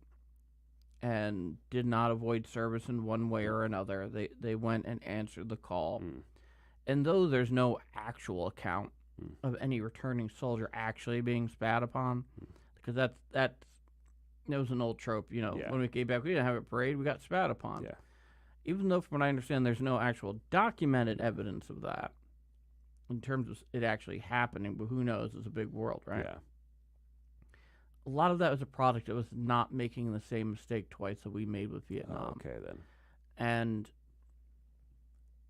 and did not avoid service in one way or another, they went and answered the call. And though there's no actual account of any returning soldier actually being spat upon, because that was an old trope, when we came back, we didn't have a parade, we got spat upon. Yeah. Even though, from what I understand, there's no actual documented evidence of that in terms of it actually happening, but who knows, it's a big world, right? Yeah. A lot of that was a product of us not making the same mistake twice that we made with Vietnam. Okay, then.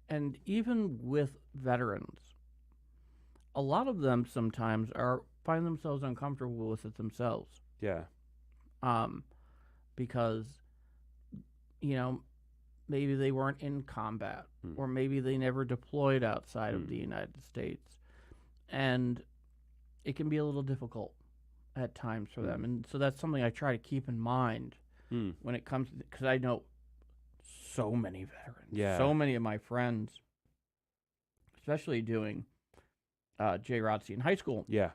And even with veterans, a lot of them sometimes find themselves uncomfortable with it themselves. Yeah. Because, maybe they weren't in combat, or maybe they never deployed outside of the United States. And it can be a little difficult at times for them. And so that's something I try to keep in mind when it comes to, because I know so many veterans. Yeah. So many of my friends, especially doing JROTC in high school. Yeah.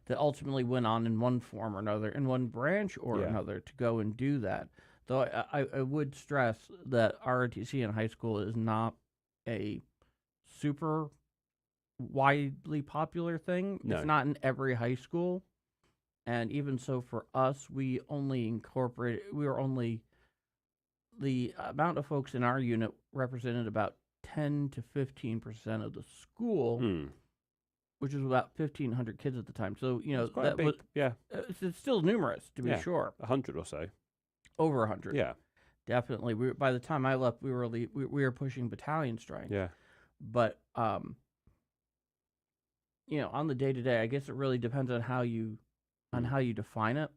That ultimately went on in one form or another, in one branch or another, to go and do that. Though I would stress that ROTC in high school is not a super widely popular thing. No. It's not in every high school. And even so, for us, we were only, the amount of folks in our unit represented about 10 to 15% of the school, which was about 1,500 kids at the time. So, Quite big. It's still numerous, to be sure. 100 or so. Over 100. Yeah. Definitely. By the time I left, we were pushing battalion strength. Yeah. But on the day to day, I guess it really depends on how you define it.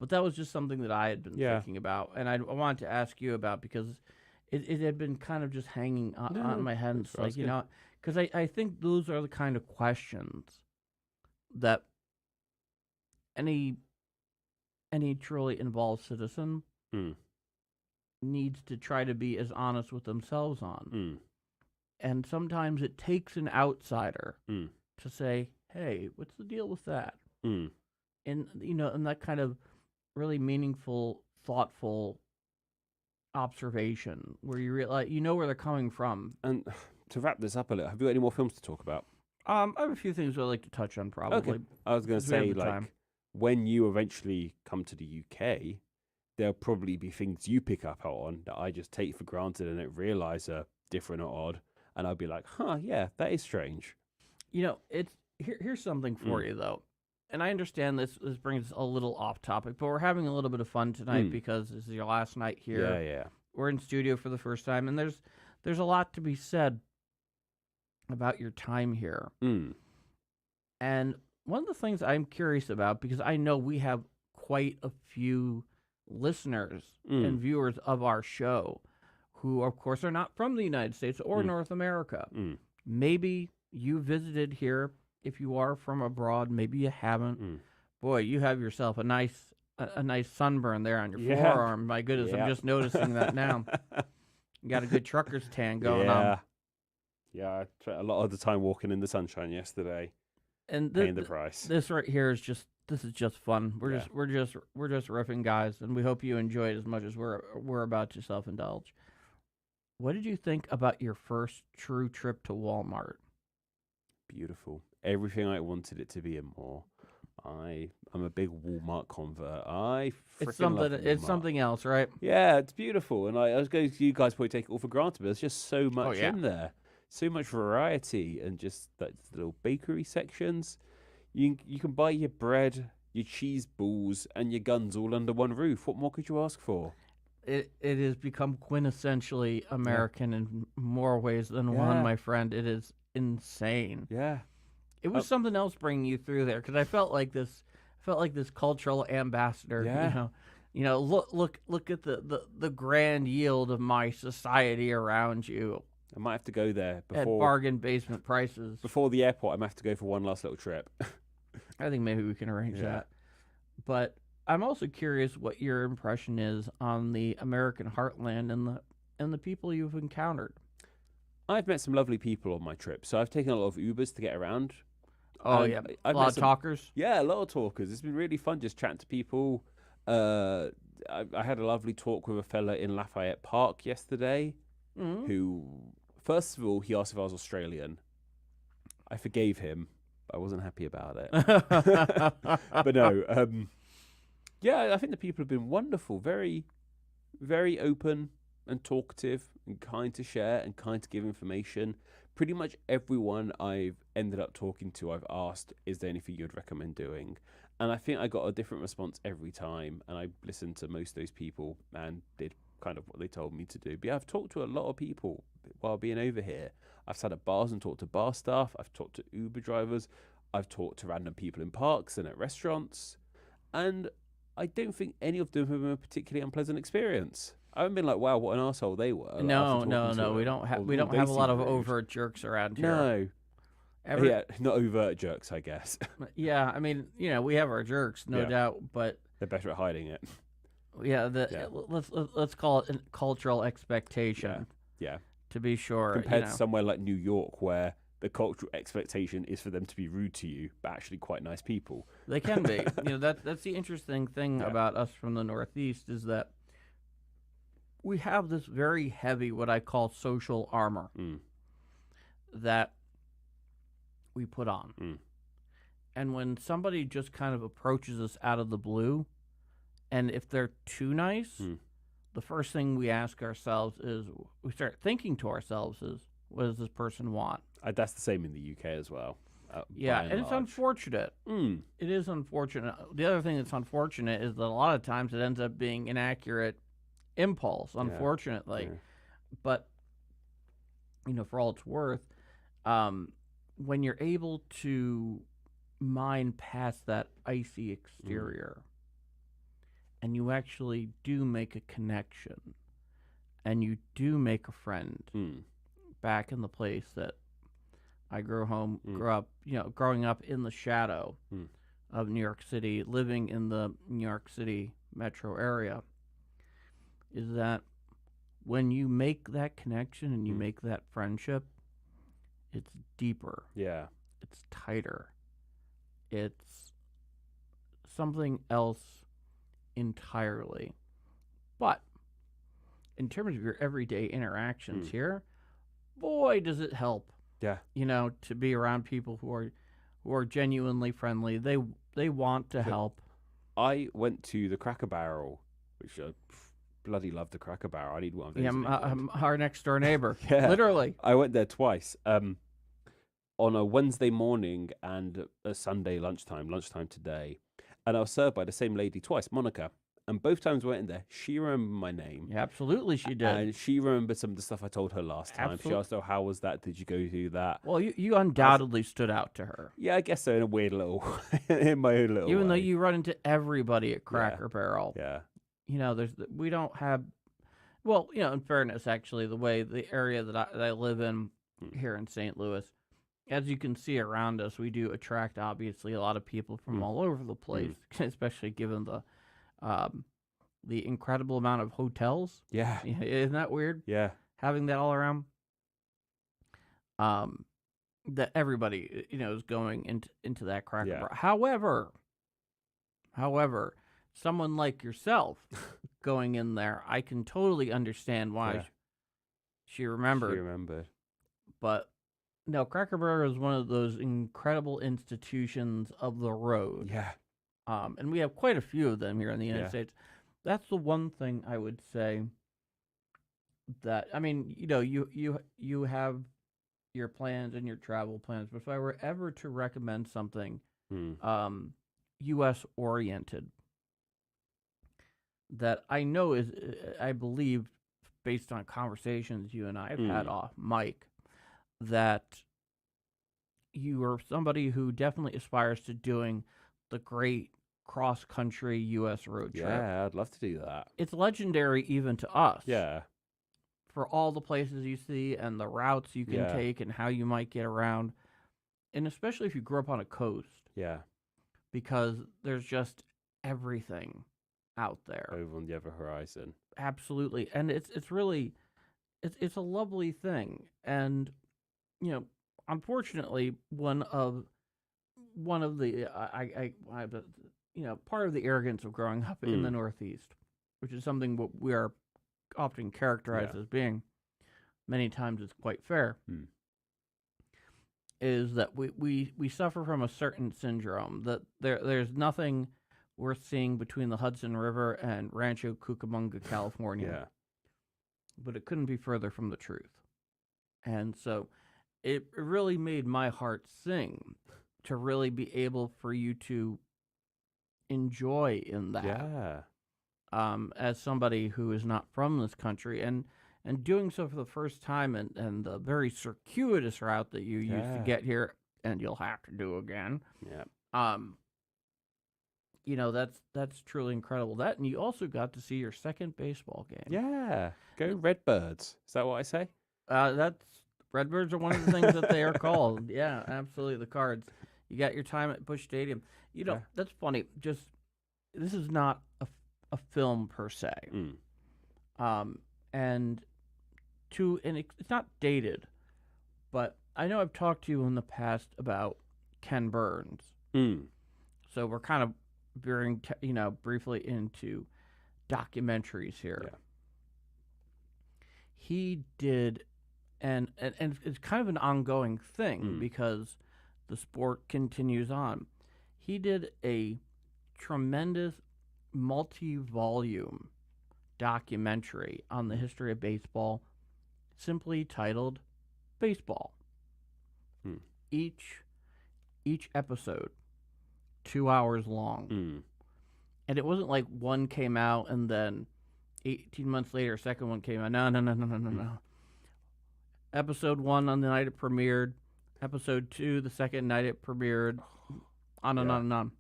But that was just something that I had been Yeah. thinking about, and I wanted to ask you about because it had been kind of just hanging on my head. thanks It's for like, asking. because I think those are the kind of questions that any truly involved citizen Mm. needs to try to be as honest with themselves on. Mm. And sometimes it takes an outsider Mm. to say, "Hey, what's the deal with that?" Mm. And and that kind of really meaningful, thoughtful observation where you realize where they're coming from. And to wrap this up a little, have you got any more films to talk about? I have a few things I'd like to touch on, probably. Okay. I was going to since we have say, the like, time. when you eventually come to the UK, there'll probably be things you pick up on that I just take for granted and don't realize are different or odd. And I'll be like, huh, yeah, that is strange. It's here's something for you though, and I understand this brings us a little off topic, but we're having a little bit of fun tonight because this is your last night here. Yeah, yeah. We're in studio for the first time, and there's a lot to be said about your time here. Mm. And one of the things I'm curious about, because I know we have quite a few listeners and viewers of our show who, of course, are not from the United States or North America. Maybe you visited here. If you are from abroad, maybe you haven't. Boy, you have yourself a nice sunburn there on your forearm. My goodness, I'm just noticing that now. You got a good trucker's tan going on. Yeah, I spent a lot of the time walking in the sunshine yesterday, And paying the price. this right here is just fun. We're just riffing guys, and we hope you enjoy it as much as we're about to self-indulge. What did you think about your first true trip to Walmart? Beautiful. Everything I wanted it to be and more. I'm a big Walmart convert. It's something else, right? Yeah, it's beautiful. And I was going to, you guys probably take it all for granted, but there's just so much in there. So much variety, and just that little bakery sections. You can buy your bread, your cheese balls, and your guns all under one roof. What more could you ask for? It has become quintessentially American in more ways than one, my friend. It is insane. Yeah. It was something else bringing you through there, because I felt like this cultural ambassador. Yeah. Look at the grand yield of my society around you. I might have to go there At bargain basement prices. before the airport. I might have to go for one last little trip. I think maybe we can arrange that. But I'm also curious what your impression is on the American heartland and the people you've encountered. I've met some lovely people on my trip, so I've taken a lot of Ubers to get around. Oh, And yeah. I've A lot met of some- talkers. Yeah, a lot of talkers. It's been really fun just chatting to people. I had a lovely talk with a fella in Lafayette Park yesterday who, first of all, he asked if I was Australian. I forgave him, but I wasn't happy about it. But no, yeah, I think the people have been wonderful. Very, very open and talkative and kind to share and kind to give information. Pretty much everyone I've ended up talking to, I've asked, is there anything you'd recommend doing? And I think I got a different response every time. And I listened to most of those people and did kind of what they told me to do. But yeah, I've talked to a lot of people while being over here. I've sat at bars and talked to bar staff. I've talked to Uber drivers. I've talked to random people in parks and at restaurants. And I don't think any of them have been a particularly unpleasant experience. I haven't been like, wow, what an asshole they were. Like, No. after talking to We them. don't have Or, we "Ooh, don't they have a lot seem of rude." overt jerks around here. No. Every- Yeah, not overt jerks, I guess. Yeah, I mean, we have our jerks, no Yeah. doubt, but They're better at hiding it. yeah, Yeah. let's call it a cultural expectation. Yeah. To be sure, Compared to somewhere like New York, where the cultural expectation is for them to be rude to you, but actually quite nice people. they can be. That's the interesting thing Yeah. about us from the Northeast is that we have this very heavy, what I call social armor that we put on. And when somebody just kind of approaches us out of the blue, and if they're too nice, the first thing we ask ourselves is, we start thinking to ourselves is, what does this person want? That's the same in the UK as well. Yeah, by and it's large. unfortunate. It is unfortunate. The other thing that's unfortunate is that a lot of times it ends up being inaccurate impulse, unfortunately. Yeah. But, for all it's worth, when you're able to mine past that icy exterior and you actually do make a connection and you do make a friend back in the place that I grew up, growing up in the shadow of New York City, living in the New York City metro area, is that when you make that connection and you make that friendship, it's deeper. Yeah. It's tighter. It's something else entirely. But in terms of your everyday interactions here, boy, does it help. Yeah. To be around people who are genuinely friendly. They want to help. I went to the Cracker Barrel, which I bloody love the Cracker Barrel. I need one of those. Yeah, I'm our next door neighbor. Yeah. Literally. I went there twice. On a Wednesday morning and a Sunday lunchtime today. And I was served by the same lady twice, Monica. And both times I went in there, she remembered my name. Yeah, absolutely she did. And she remembered some of the stuff I told her last time. She asked, how was that? Did you go through that? Well, you undoubtedly stood out to her. Yeah, I guess so, in a weird little, in my own little Even way. though you run into everybody at Cracker Barrel. Yeah. We don't have, well, in fairness, actually, the way the area that I live in here in St. Louis, as you can see around us, we do attract, obviously, a lot of people from all over the place, especially given the incredible amount of hotels. Yeah. Isn't that weird? Yeah. Having that all around. That everybody, is going into that Cracker Barrel. However, someone like yourself going in there, I can totally understand why she remembered. She remembered. But no, Cracker Barrel is one of those incredible institutions of the road. Yeah. And we have quite a few of them here in the United States. That's the one thing I would say that, I mean, you have your plans and your travel plans, but if I were ever to recommend something U.S. oriented that I know is, I believe, based on conversations you and I have had off mic, that you are somebody who definitely aspires to doing the great cross-country U.S. road trip. Yeah, I'd love to do that. It's legendary even to us. Yeah. For all the places you see and the routes you can take and how you might get around. And especially if you grew up on a coast. Yeah. Because there's just everything out there. Over on the other horizon. Absolutely. And it's really, it's a lovely thing. And, unfortunately, one of the, part of the arrogance of growing up in the Northeast, which is something what we are often characterized as being, many times it's quite fair, is that we suffer from a certain syndrome that there's nothing worth seeing between the Hudson River and Rancho Cucamonga, California. Yeah. But it couldn't be further from the truth. And so it really made my heart sing to really be able for you to enjoy in that. Yeah. As somebody who is not from this country and doing so for the first time and the very circuitous route that you used to get here and you'll have to do again. Yeah. That's truly incredible. That, and you also got to see your second baseball game. Yeah. Go Redbirds. Is that what I say? That's Redbirds are one of the things that they are called. Yeah, absolutely. The Cards. You got your time at Busch Stadium. That's funny. Just this is not a film per se. And it's not dated, but I know I've talked to you in the past about Ken Burns. So we're kind of veering, briefly into documentaries here. Yeah. He did, and it's kind of an ongoing thing because the sport continues on. He did a tremendous multi-volume documentary on the history of baseball, simply titled Baseball. Each episode 2 hours long. And it wasn't like one came out and then 18 months later a second one came out. No. Episode 1 on the night it premiered, Episode 2, the second night it premiered, on and Yeah. on and on.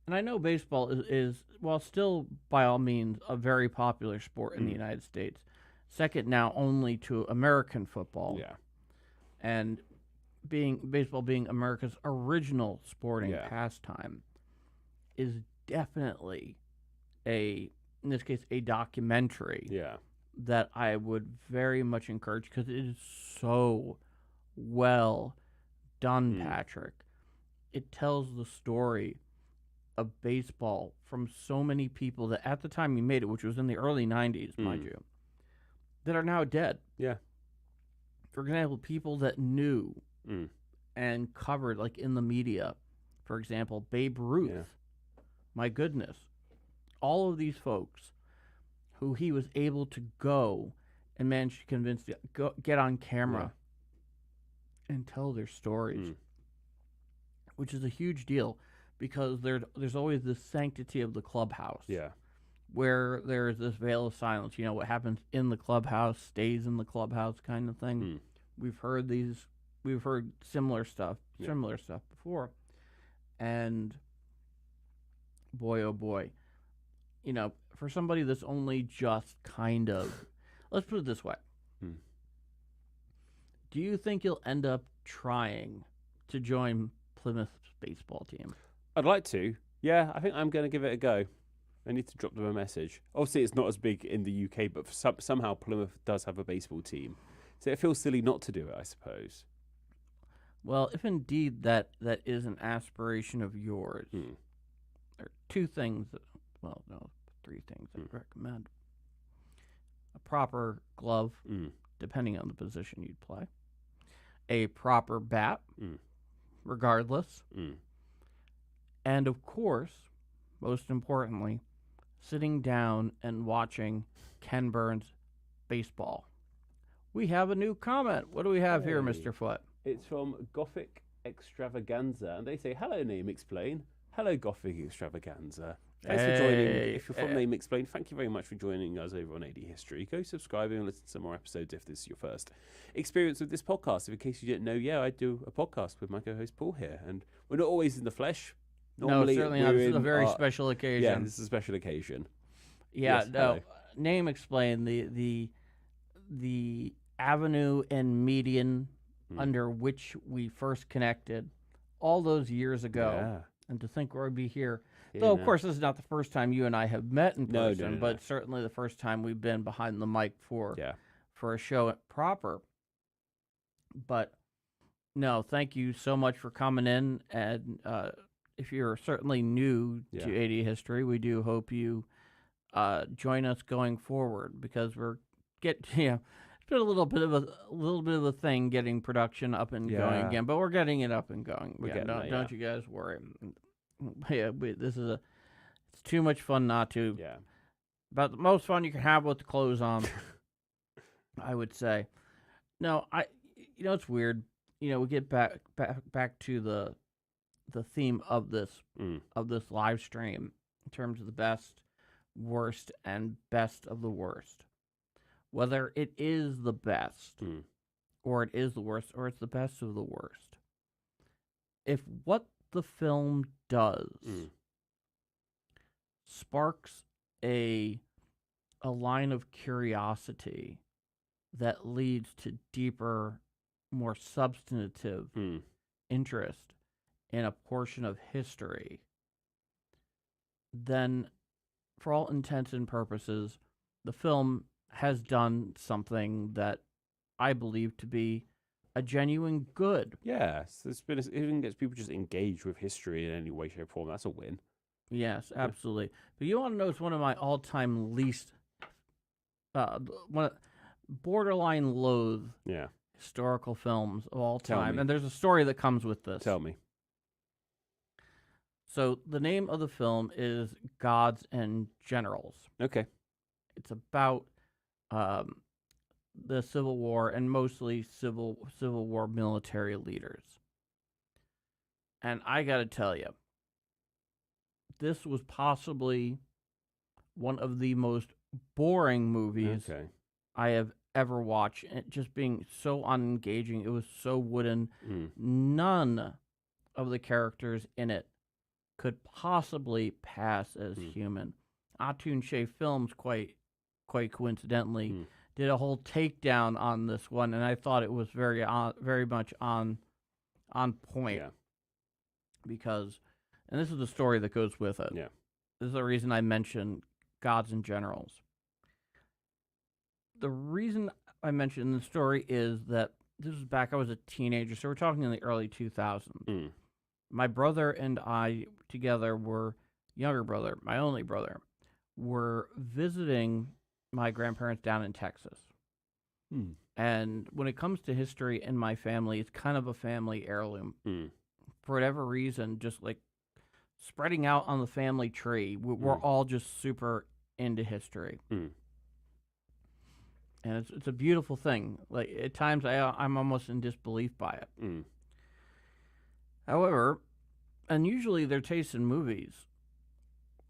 And I know baseball is while still by all means a very popular sport in the United States, second now only to American football. Yeah. And baseball being America's original sporting Yeah. pastime is definitely in this case, a documentary Yeah. that I would very much encourage because it is so well done, Patrick. It tells the story of baseball from so many people that at the time you made it, which was in the early 90s, mind you, that are now dead. Yeah. For example, people that knew Mm. and covered, like in the media, for example, Babe Ruth. Yeah. My goodness. All of these folks who he was able to go and manage to convince to get on camera and tell their stories, which is a huge deal because there's always this sanctity of the clubhouse. Yeah. Where there's this veil of silence. You know, what happens in the clubhouse stays in the clubhouse kind of thing. We've heard similar stuff before. And boy, oh boy, you know, for somebody that's only just kind of, let's put it this way. Do you think you'll end up trying to join Plymouth's baseball team? I'd like to. Yeah, I think I'm going to give it a go. I need to drop them a message. Obviously, it's not as big in the UK, but somehow Plymouth does have a baseball team. So it feels silly not to do it, I suppose. Well, if indeed that is an aspiration of yours, there are three things I'd recommend. A proper glove, depending on the position you'd play. A proper bat, regardless. And of course, most importantly, sitting down and watching Ken Burns baseball. We have a new comment. What do we have here, Mr. Foote? It's from Gothic Extravaganza, and they say, "Hello, Name Explain." Hello, Gothic Extravaganza. Thanks for joining. If you're from Name Explain, thank you very much for joining us over on AD History. Go subscribe and listen to some more episodes if this is your first experience with this podcast. If in case you didn't know, I do a podcast with my co-host Paul here, and we're not always in the flesh. Normally, no, certainly not. This is a very special occasion. Yeah, this is a special occasion. Yeah, Yes, no. hello. Name Explain, the avenue and median under which we first connected all those years ago. Yeah. And to think we'd be here. Yeah, Though, of no. course, this is not the first time you and I have met in No, person, no. but certainly the first time we've been behind the mic for Yeah. a show proper. But, no, thank you so much for coming in. And if you're certainly new to AD History, we do hope you join us going forward because it's been a little bit of a thing getting production up and going again, but we're getting it up and going. Don't you guys worry. It's too much fun not to. Yeah. About the most fun you can have with the clothes on, I would say. No, it's weird. We get back to the theme of this live stream in terms of the best, worst, and best of the worst. Whether it is the best, or it is the worst, or it's the best of the worst. If what the film does sparks a line of curiosity that leads to deeper, more substantive interest in a portion of history, then for all intents and purposes, the film has done something that I believe to be a genuine good. Yes, it even gets people just engaged with history in any way, shape, or form. That's a win. Yes, absolutely. But you want to know, it's one of my all-time least, borderline loathe historical films of all Tell time. me. And there's a story that comes with this. Tell me. So the name of the film is Gods and Generals. Okay. It's about the Civil War and mostly Civil War military leaders. And I got to tell you, this was possibly one of the most boring movies I have ever watch, and just being so unengaging. It was so wooden. Mm. None of the characters in it could possibly pass as human. Atun Shea Films, quite coincidentally, did a whole takedown on this one, and I thought it was very much on point. Yeah. Because, and this is the story that goes with it. Yeah. This is the reason I mentioned Gods and Generals. The reason I mentioned the story is that this was back, I was a teenager, so we're talking in the early 2000s. My brother and I together were, younger brother, my only brother, were visiting my grandparents down in Texas. And when it comes to history in my family, it's kind of a family heirloom. For whatever reason, just like spreading out on the family tree, we're all just super into history. And it's a beautiful thing. Like, at times I'm almost in disbelief by it. However, unusually their tastes in movies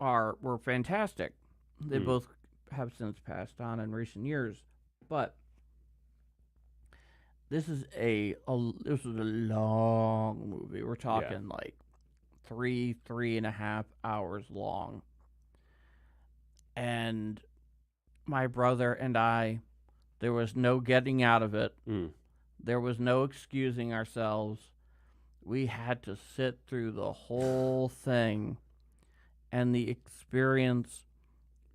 were fantastic. They both have since passed on in recent years, but this was a long movie. We're talking like 3.5 hours long. And my brother and I, there was no getting out of it. There was no excusing ourselves. We had to sit through the whole thing, and the experience,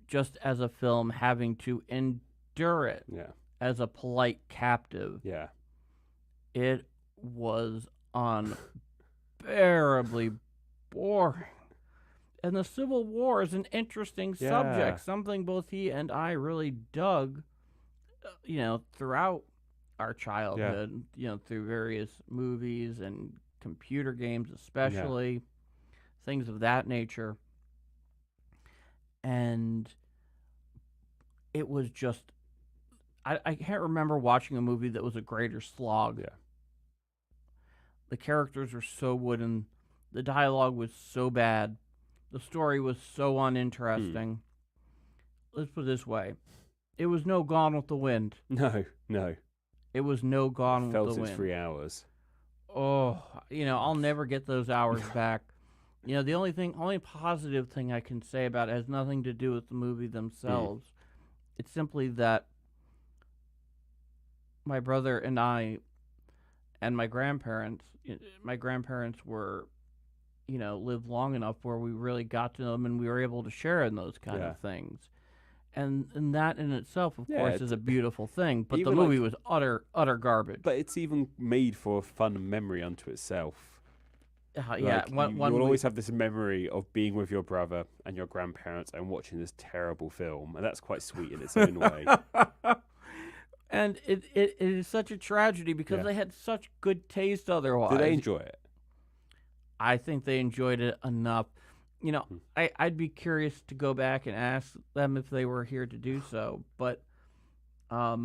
just as a film, having to endure it as a polite captive. It was unbearably boring. And the Civil War is an interesting subject, something both he and I really dug, throughout our childhood, through various movies and computer games especially, things of that nature. And it was just, I can't remember watching a movie that was a greater slog. The characters were so wooden. The dialogue was so bad. The story was so uninteresting. Let's put it this way. It was no Gone with the Wind. No. It was no Gone with the Wind. Felt its 3 hours. Oh, I'll never get those hours back. The only positive thing I can say about it has nothing to do with the movie themselves. It's simply that my brother and I and my grandparents were, lived long enough where we really got to know them, and we were able to share in those kind of things. And that in itself, of course, is a beautiful thing. But the movie was utter garbage. But it's even made for a fun memory unto itself. You will always have this memory of being with your brother and your grandparents and watching this terrible film, and that's quite sweet in its own way. And it is such a tragedy because they had such good taste otherwise. Did they enjoy it? I think they enjoyed it enough. I'd be curious to go back and ask them if they were here to do so. But I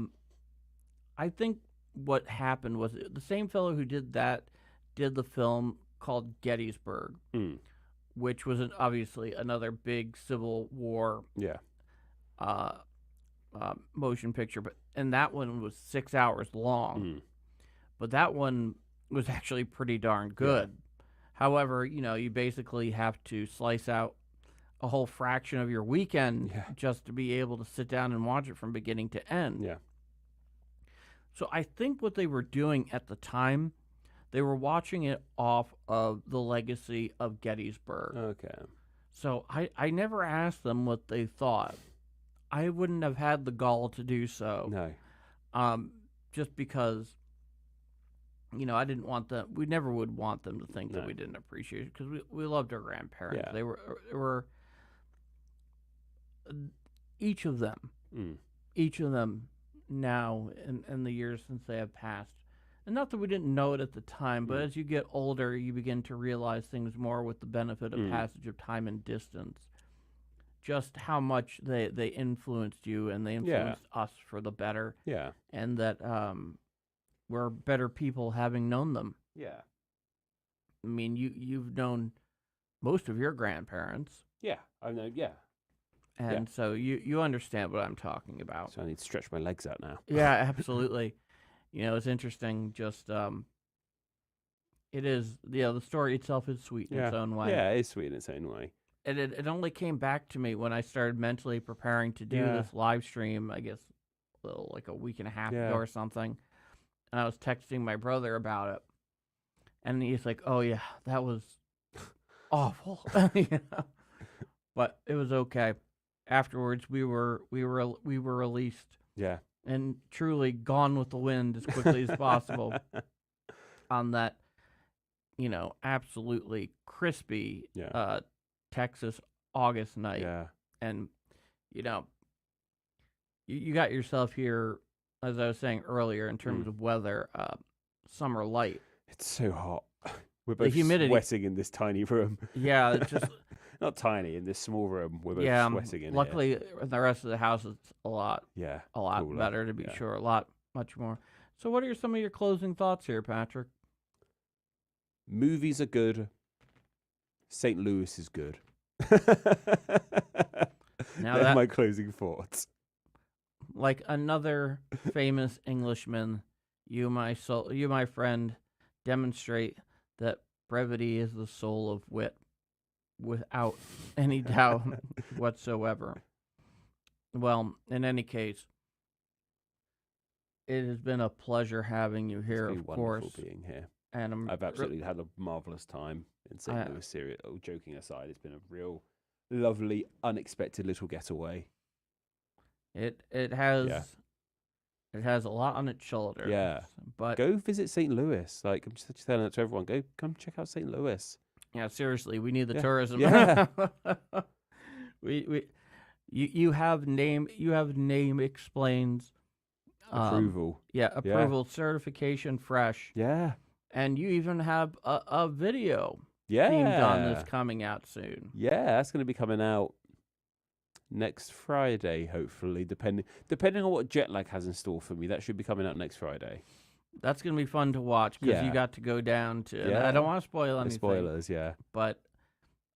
think what happened was the same fellow who did that did the film called Gettysburg, which was obviously another big Civil War motion picture. And that one was 6 hours long. But that one was actually pretty darn good. However, you basically have to slice out a whole fraction of your weekend just to be able to sit down and watch it from beginning to end. So I think what they were doing at the time, they were watching it off of the legacy of Gettysburg. Okay. So I never asked them what they thought. I wouldn't have had the gall to do so. No. Just because, I didn't want them. We never would want them to think that we didn't appreciate it, because we loved our grandparents. They were each of them now in the years since they have passed. And not that we didn't know it at the time, but as you get older, you begin to realize things more with the benefit of passage of time and distance. Just how much they influenced you, and they influenced us for the better. And that we're better people having known them. I mean, you've known most of your grandparents. I know. And so you understand what I'm talking about. So I need to stretch my legs out now. Yeah, absolutely. It's interesting. Just it is. The story itself is sweet in its own way. Yeah, it is sweet in its own way. And it only came back to me when I started mentally preparing to do this live stream. I guess like a week and a half ago or something. And I was texting my brother about it, and he's like, "Oh yeah, that was awful," But it was okay. Afterwards, we were released. Yeah. And truly gone with the wind as quickly as possible on that, absolutely crispy Texas August night. Yeah. And, you got yourself here, as I was saying earlier, in terms of weather, summer light. It's so hot. We're both humidity. sweating in this tiny room. Yeah, it's just... Not tiny, in this small room. We're both sweating in luckily, here. in the rest of the house, it's a lot cooler. better, to be Yeah. sure. Much more. So what are some of your closing thoughts here, Patrick? Movies are good. St. Louis is good. Now They're my closing thoughts. Like another famous Englishman, you, my friend, demonstrate that brevity is the soul of wit, without any doubt whatsoever. Well, in any case, it has been a pleasure having you here, It's of been course. wonderful being here. And I've absolutely had a marvelous time in St. Louis. Syria. Oh, joking aside, it's been a real lovely, unexpected little getaway. It has a lot on its shoulders. Yeah. But go visit St. Louis. Like, I'm just telling that to everyone. Come check out St. Louis. yeah, seriously, we need the Yeah. tourism. Yeah. You have name explains Approval. approval, certification, fresh. Yeah. And you even have a video Yeah. themed on this coming out soon. Yeah, that's going to be coming out next Friday, hopefully, depending on what jet lag has in store for me. That should be coming out next Friday. That's going to be fun to watch because you Yeah. got to go down to, and Yeah. I don't want to spoil The anything, spoilers, yeah. but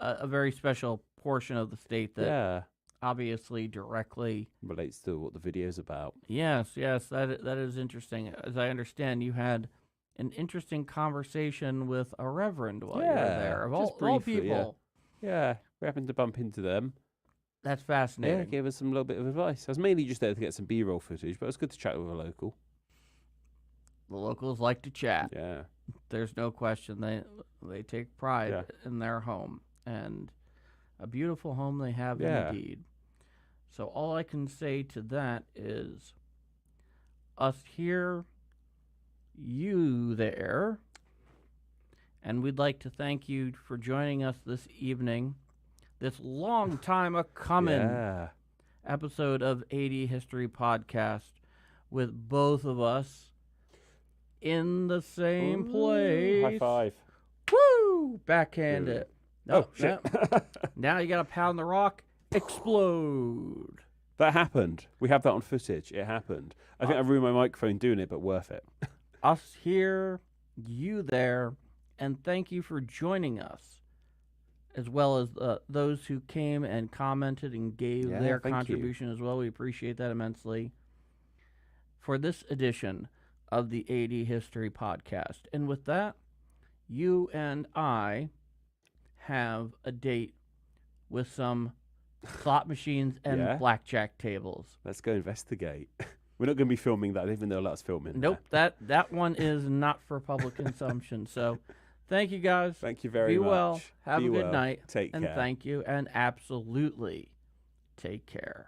a very special portion of the state that Yeah. obviously directly, Relates to what the video's about. yes, that is interesting. As I understand, you had an interesting conversation with a reverend while you were there. Of just all briefly, people, Yeah, we happened to bump into them. that's Yeah, fascinating. gave us a little bit of advice. I was mainly just there to get some B-roll footage, but it was good to chat with a local. The locals like to chat. Yeah. There's no question. They take pride Yeah. in their home, and a beautiful home they have Yeah. indeed. So all I can say to that is, us here, you there, and we'd like to thank you for joining us this evening. This long time a coming Yeah. episode of AD History Podcast with both of us in the same place. High five. Woo! Backhand Ooh. it. Oh, shit. Now you got to pound the rock. Explode. That happened. We have that on footage. It happened. I think I ruined my microphone doing it, but worth it. Us here, you there, and thank you for joining us, as well as those who came and commented and gave Yeah, their thank you. contribution as well. We appreciate that immensely. For this edition of the AD History Podcast. And with that, you and I have a date with some slot machines and Yeah. blackjack tables. Let's go investigate. We're not going to be filming that, even though that's filming. Nope, that one is not for public consumption. So thank you guys. Thank you very Be much. well. Have Be a good well. night. Take and care. thank you. And absolutely take care.